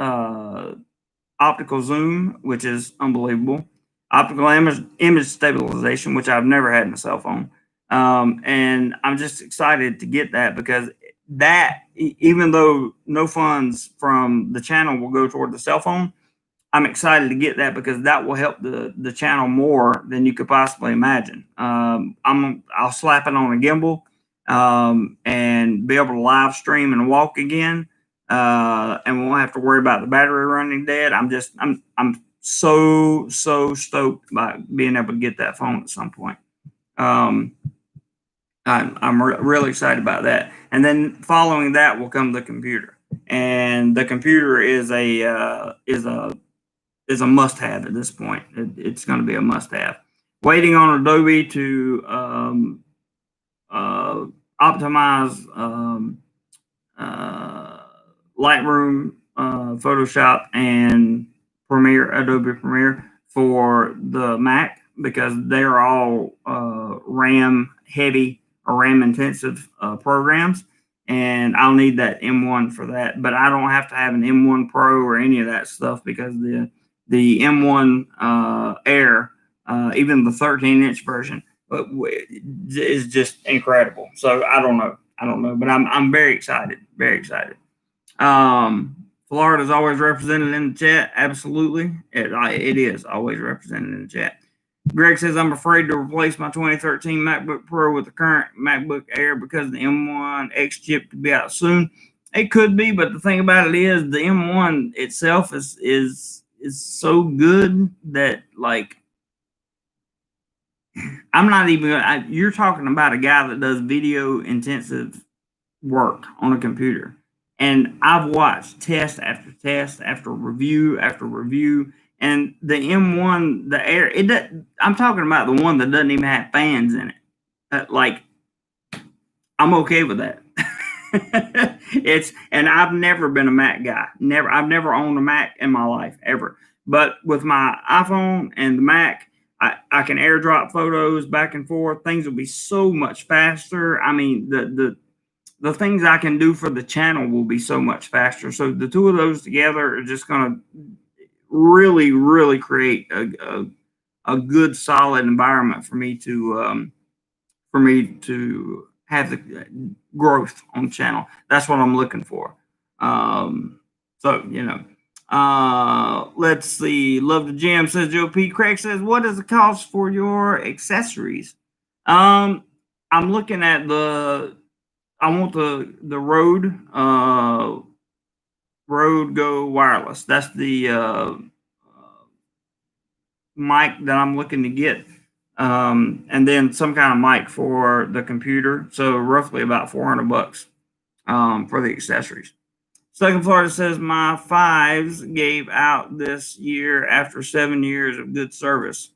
optical zoom, which is unbelievable. Optical image stabilization, which I've never had in a cell phone. And I'm just excited to get that, because that, even though no funds from the channel will go toward the cell phone, I'm excited to get that because that will help the channel more than you could possibly imagine. I'll slap it on a gimbal and be able to live stream and walk again, and we won't have to worry about the battery running dead. I'm so stoked by being able to get that phone at some point. I'm really excited about that. And then following that will come the computer, and the computer is a must-have at this point. It's going to be a must-have. Waiting on Adobe to optimize Lightroom, Photoshop, and Adobe Premiere for the Mac, because they're all RAM heavy or RAM intensive programs, and I'll need that M1 for that. But I don't have to have an M1 Pro or any of that stuff, because the M1 Air, even the 13-inch version, is just incredible. So I don't know, but I'm very excited, Florida's always represented in the chat. Absolutely, it is always represented in the chat. Greg says, I'm afraid to replace my 2013 MacBook Pro with the current MacBook Air because the M1 X chip could be out soon. It could be, but the thing about it is the M1 itself is so good that, like, I'm not even. You're talking about a guy that does video intensive work on a computer, and I've watched test after test after review after review. And the M1, the Air, I'm talking about the one that doesn't even have fans in it. Like, I'm okay with that. And I've never been a Mac guy. I've never owned a Mac in my life, ever. But with my iPhone and the Mac, I can airdrop photos back and forth. Things will be so much faster. I mean, the things I can do for the channel will be so much faster. So the two of those together are just going to really create a good, solid environment for me to have the growth on the channel. That's what I'm looking for. So, let's see. Love the Jam, says Joe P. Craig says, what is the cost for your accessories? I'm looking at I want the Rode Go wireless. That's the mic that I'm looking to get. And then some kind of mic for the computer. So roughly about $400 for the accessories. Second Florida says my fives gave out this year after 7 years of good service.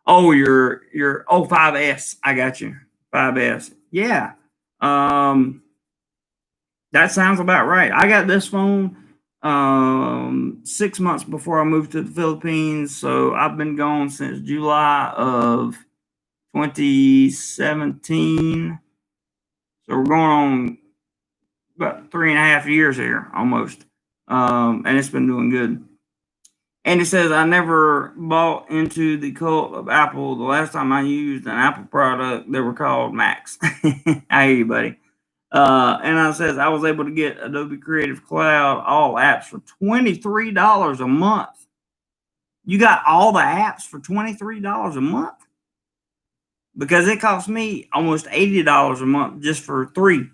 Oh, your 5S. I got you. 5S. Yeah. That sounds about right. I got this phone 6 months before I moved to the Philippines, so I've been gone since July of 2017. So we're going on about 3.5 years here almost. And it's been doing good. And it says, I never bought into the cult of Apple. The last time I used an Apple product, they were called Macs. I hear you, buddy. And it says, I was able to get Adobe Creative Cloud, all apps for $23 a month. You got all the apps for $23 a month? Because it cost me almost $80 a month just for 3.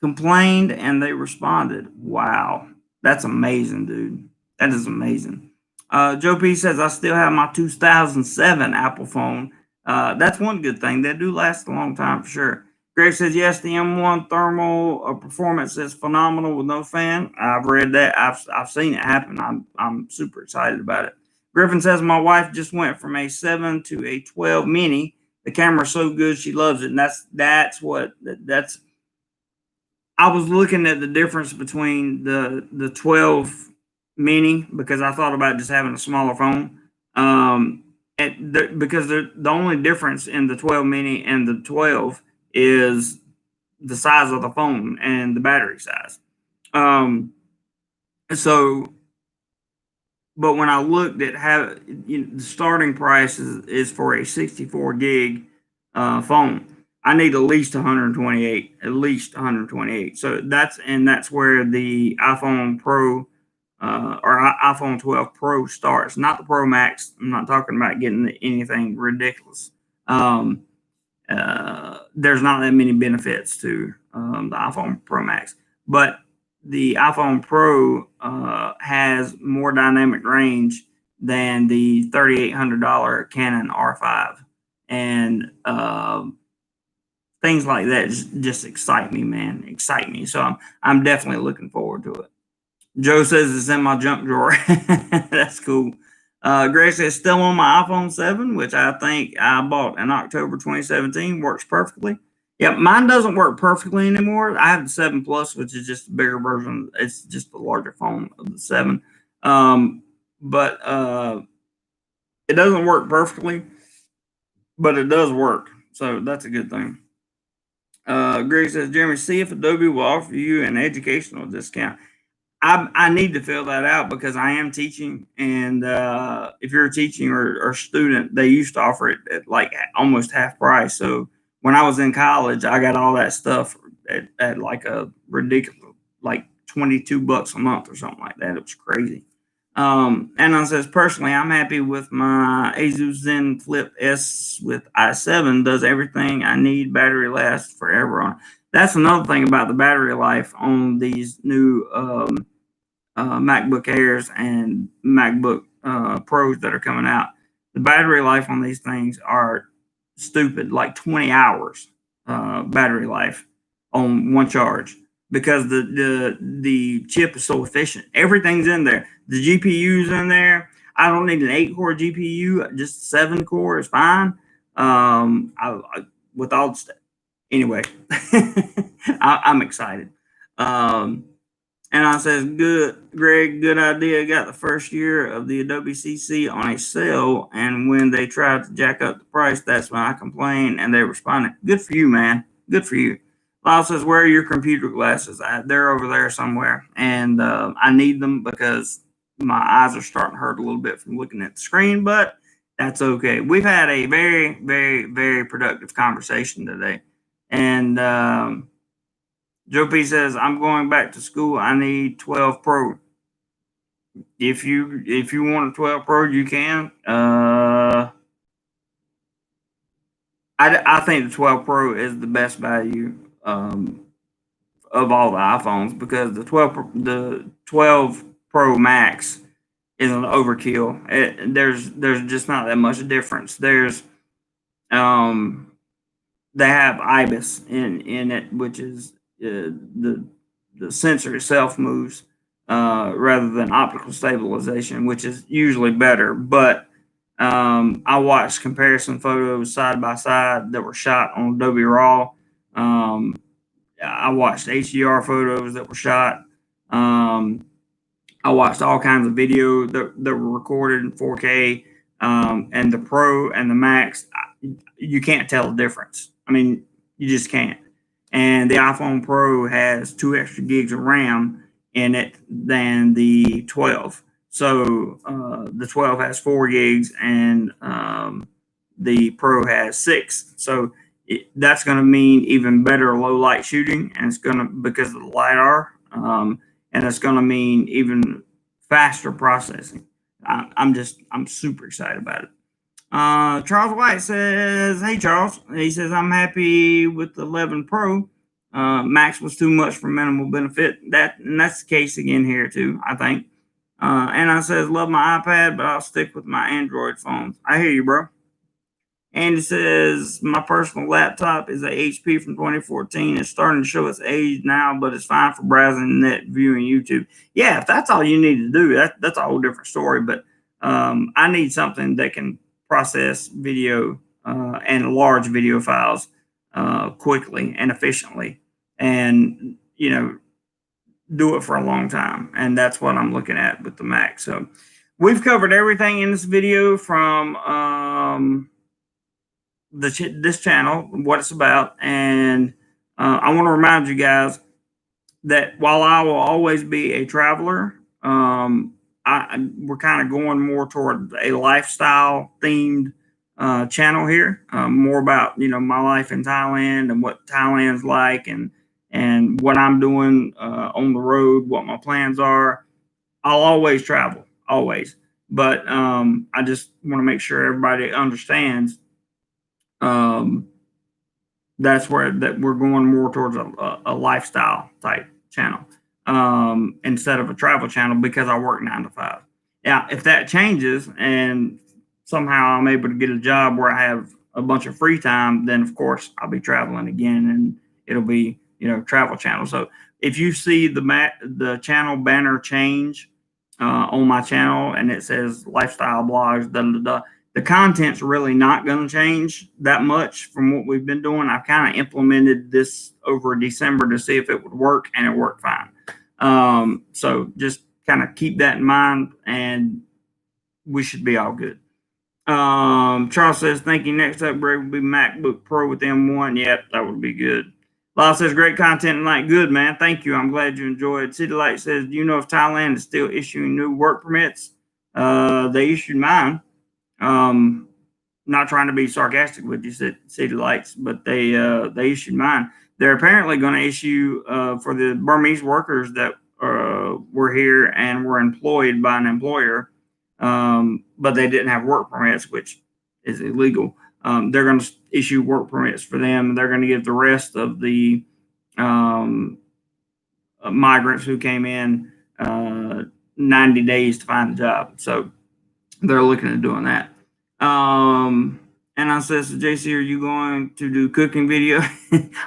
Complained and they responded. Wow. That's amazing, dude. That is amazing. Joe P says, I still have my 2007 Apple phone. That's one good thing. They do last a long time for sure. Greg says, yes, the M1 thermal performance is phenomenal with no fan. I've read that. I've seen it happen. I'm super excited about it. Griffin says, my wife just went from a 7 to a 12 mini. The camera's so good, she loves it. And that's I was looking at the difference between the 12 mini because I thought about just having a smaller phone. Because the only difference in the 12 mini and the 12 is the size of the phone and the battery size. So, but when I looked at how the starting price is for a 64 gig phone. I need at least 128, at least 128. So that's where the iPhone Pro or iPhone 12 Pro starts, not the Pro Max. I'm not talking about getting anything ridiculous. There's not that many benefits to the iPhone Pro Max, but the iPhone Pro has more dynamic range than the $3,800 Canon R5, and things like that just excite me, man. Excite me. So I'm definitely looking forward to it. Joe says it's in my junk drawer. That's cool. Greg says still on my iPhone 7, which I think I bought in October 2017. Works perfectly. Yep, mine doesn't work perfectly anymore. I have the 7 Plus, which is just a bigger version. It's just a larger phone of the 7. But it doesn't work perfectly, but it does work. So that's a good thing. Greg says, Jeremy, see if Adobe will offer you an educational discount. I need to fill that out because I am teaching, and if you're a teaching or student, they used to offer it at like almost half price. So when I was in college, I got all that stuff at like a ridiculous, like $22 a month or something like that. It was crazy. And I says, personally, I'm happy with my Asus Zen Flip S with i7. Does everything I need. Battery lasts forever on. That's another thing about the battery life on these new MacBook Airs and MacBook Pros that are coming out. The battery life on these things are stupid, like 20 hours battery life on one charge because the chip is so efficient. Everything's in there. The GPU's in there. I don't need an 8-core GPU. Just 7-core is fine. With all the stuff. Anyway, I'm excited. And I says, good, Greg, good idea. Got the first year of the Adobe CC on a sale. And when they tried to jack up the price, that's when I complained and they responded. Good for you, man. Good for you. Lyle says, where are your computer glasses? They're over there somewhere. And I need them because my eyes are starting to hurt a little bit from looking at the screen, but that's okay. We've had a very, very, very productive conversation today. And Joe P says, I'm going back to school. I need 12 Pro. If you want a 12 Pro, you can. I think the 12 Pro is the best value of all the iPhones, because the 12 Pro Max is an overkill. There's just not that much difference. Um, they have IBIS in it, which is the sensor itself moves rather than optical stabilization, which is usually better. But I watched comparison photos side by side that were shot on Adobe Raw. Um, I watched HDR photos that were shot. Um, I watched all kinds of video that were recorded in 4K. And the Pro and the Max, you can't tell the difference. I mean, you just can't. And the iPhone Pro has 2 extra gigs of RAM in it than the 12. So the 12 has 4 gigs, and the Pro has 6. So that's going to mean even better low light shooting, and it's going to, because of the LiDAR, and it's going to mean even faster processing. I'm super excited about it. Charles White says, "Hey Charles," he says, "I'm happy with the 11 Pro. Max was too much for minimal benefit." That's the case again here too, I think. Anna says, "Love my iPad, but I'll stick with my Android phones." I hear you, bro. Andy says, "My personal laptop is a HP from 2014. It's starting to show its age now, but it's fine for browsing the net, viewing YouTube." Yeah, if that's all you need to do, that's a whole different story. But I need something that can process video and large video files quickly and efficiently, and do it for a long time. And that's what I'm looking at with the Mac. So we've covered everything in this video from this channel, what it's about. And I want to remind you guys that while I will always be a traveler, we're kind of going more toward a lifestyle themed channel here, more about my life in Thailand and what Thailand's like, and what I'm doing on the road, what my plans are. I'll always travel, always, but I just want to make sure everybody understands um, that's where that we're going more towards a lifestyle type channel instead of a travel channel, because I work 9 to 5. Now, if that changes and somehow I'm able to get a job where I have a bunch of free time, then of course I'll be traveling again, and it'll be travel channel. So if you see the channel banner change on my channel and it says lifestyle blogs, the content's really not going to change that much from what we've been doing. I've kind of implemented this over December to see if it would work, and it worked fine. So just kind of keep that in mind, and we should be all good. Charles says, "Thank you. Next upgrade will be MacBook Pro with M1. Yep, that would be good." Lyle says, "Great content tonight." Good, man. Thank you. I'm glad you enjoyed. City Light says, "Do you know if Thailand is still issuing new work permits?" They issued mine. Not trying to be sarcastic with you, City Lights, but they issued mine. They're apparently going to issue for the Burmese workers that were here and were employed by an employer, but they didn't have work permits, which is illegal. They're going to issue work permits for them, and they're going to give the rest of the migrants who came in 90 days to find a job. So they're looking at doing that. And I says to JC, "Are you going to do cooking video?"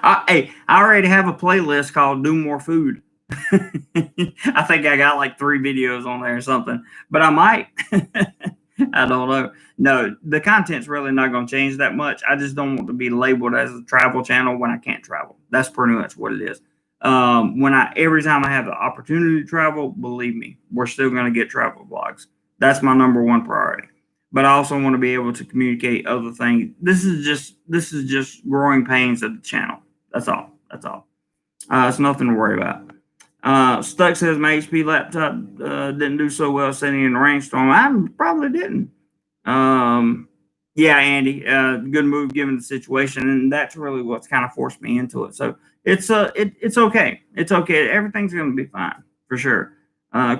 I already have a playlist called "Do More Food." I think I got like 3 videos on there or something, but I might. I don't know. No, the content's really not going to change that much. I just don't want to be labeled as a travel channel when I can't travel. That's pretty much what it is. Every time I have the opportunity to travel, believe me, we're still going to get travel vlogs. That's my number one priority. But I also want to be able to communicate other things. This is just growing pains of the channel. That's all. It's nothing to worry about. Stuck says, "My HP laptop didn't do so well sitting in a rainstorm." I probably didn't. Yeah, Andy, good move given the situation, and that's really what's kind of forced me into it. So it's okay. It's okay. Everything's going to be fine for sure.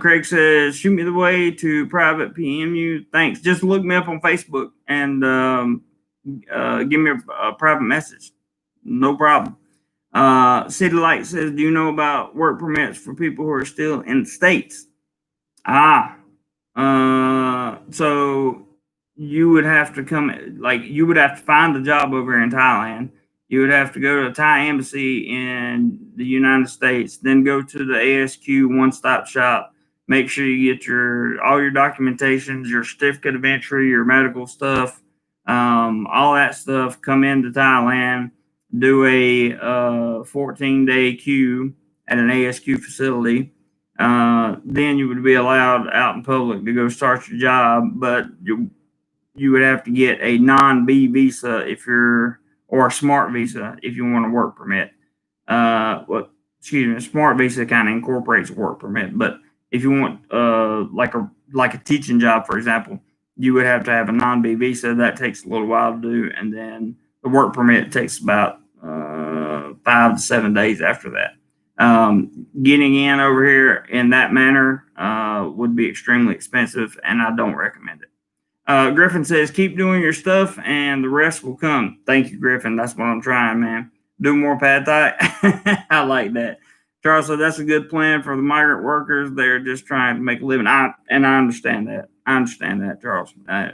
Craig says, "Shoot me the way to private PM you." Thanks. Just look me up on Facebook, and give me a private message. No problem. City Light says, do you know about work permits for people who are still in the States? So you would have to you would have to find a job over here in Thailand. You would have to go to the Thai embassy in the United States, then go to the ASQ one-stop shop. Make sure you get all your documentations, your certificate of entry, your medical stuff, all that stuff. Come into Thailand, do a 14-day queue at an ASQ facility. Then you would be allowed out in public to go start your job, but you would have to get a non-B visa or a smart visa if you want a work permit. A smart visa kind of incorporates a work permit, but if you want like a teaching job, for example, you would have to have a non-B visa. That takes a little while to do, and then the work permit takes about 5 to 7 days after that. Getting in over here in that manner would be extremely expensive, and I don't recommend it. Griffin says, keep doing your stuff and the rest will come. Thank you, Griffin. That's what I'm trying, man. Do more pad thai. I like that. Charles said, that's a good plan for the migrant workers. They're just trying to make a living. I understand that. I understand that, Charles. I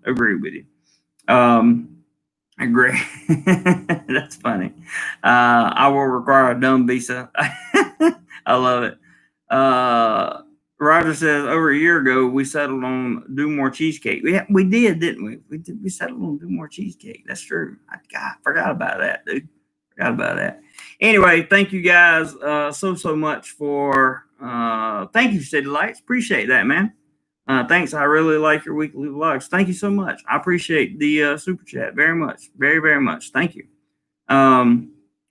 agree with you. I agree. That's funny. I will require a dumb visa. I love it. Roger says, over a year ago, we settled on Do More Cheesecake. We did, didn't we? We settled on Do More Cheesecake. That's true. I forgot about that, dude. Forgot about that. Anyway, thank you guys so much for thank you, City Lights. Appreciate that, man. Thanks. I really like your weekly vlogs. Thank you so much. I appreciate the super chat very much. Very, very much. Thank you.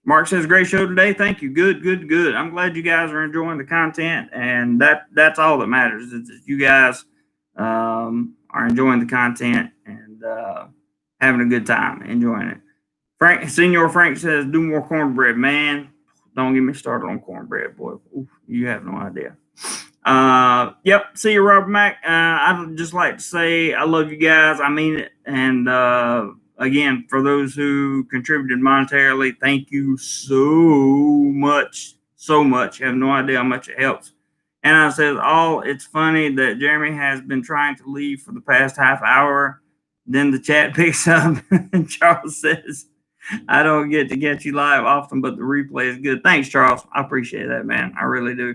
Mark says, great show today. Thank you. Good. I'm glad you guys are enjoying the content, and that's all that matters is that you guys are enjoying the content and having a good time, enjoying it. Senior Frank says, do more cornbread, man. Don't get me started on cornbread, boy. Oof, you have no idea. Yep. See you, Robert Mack. I'd just like to say I love you guys. I mean it. And again, for those who contributed monetarily, thank you so much. You have no idea how much it helps. And I said, it's funny that Jeremy has been trying to leave for the past half hour. Then the chat picks up and Charles says, I don't get to get you live often, but the replay is good. Thanks, Charles. I appreciate that, man. I really do.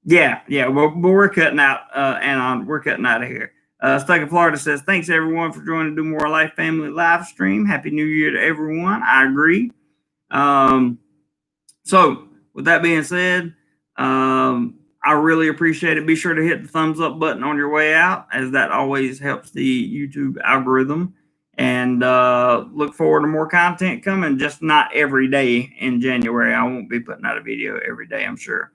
Yeah. But we're cutting out, and we're cutting out of here. Stuck in Florida says, thanks everyone for joining the DoMoreLife Family live stream. Happy New Year to everyone. I agree. So with that being said, I really appreciate it. Be sure to hit the thumbs up button on your way out, as that always helps the YouTube algorithm. And look forward to more content coming, just not every day in January. I won't be putting out a video every day, I'm sure.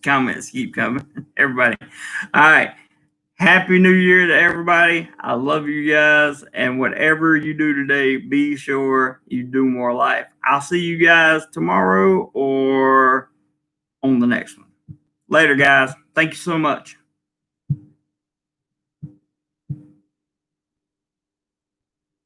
Comments keep coming, everybody. All right. Happy New Year to everybody. I love you guys. And whatever you do today, be sure you do more life. I'll see you guys tomorrow or on the next one. Later, guys. Thank you so much.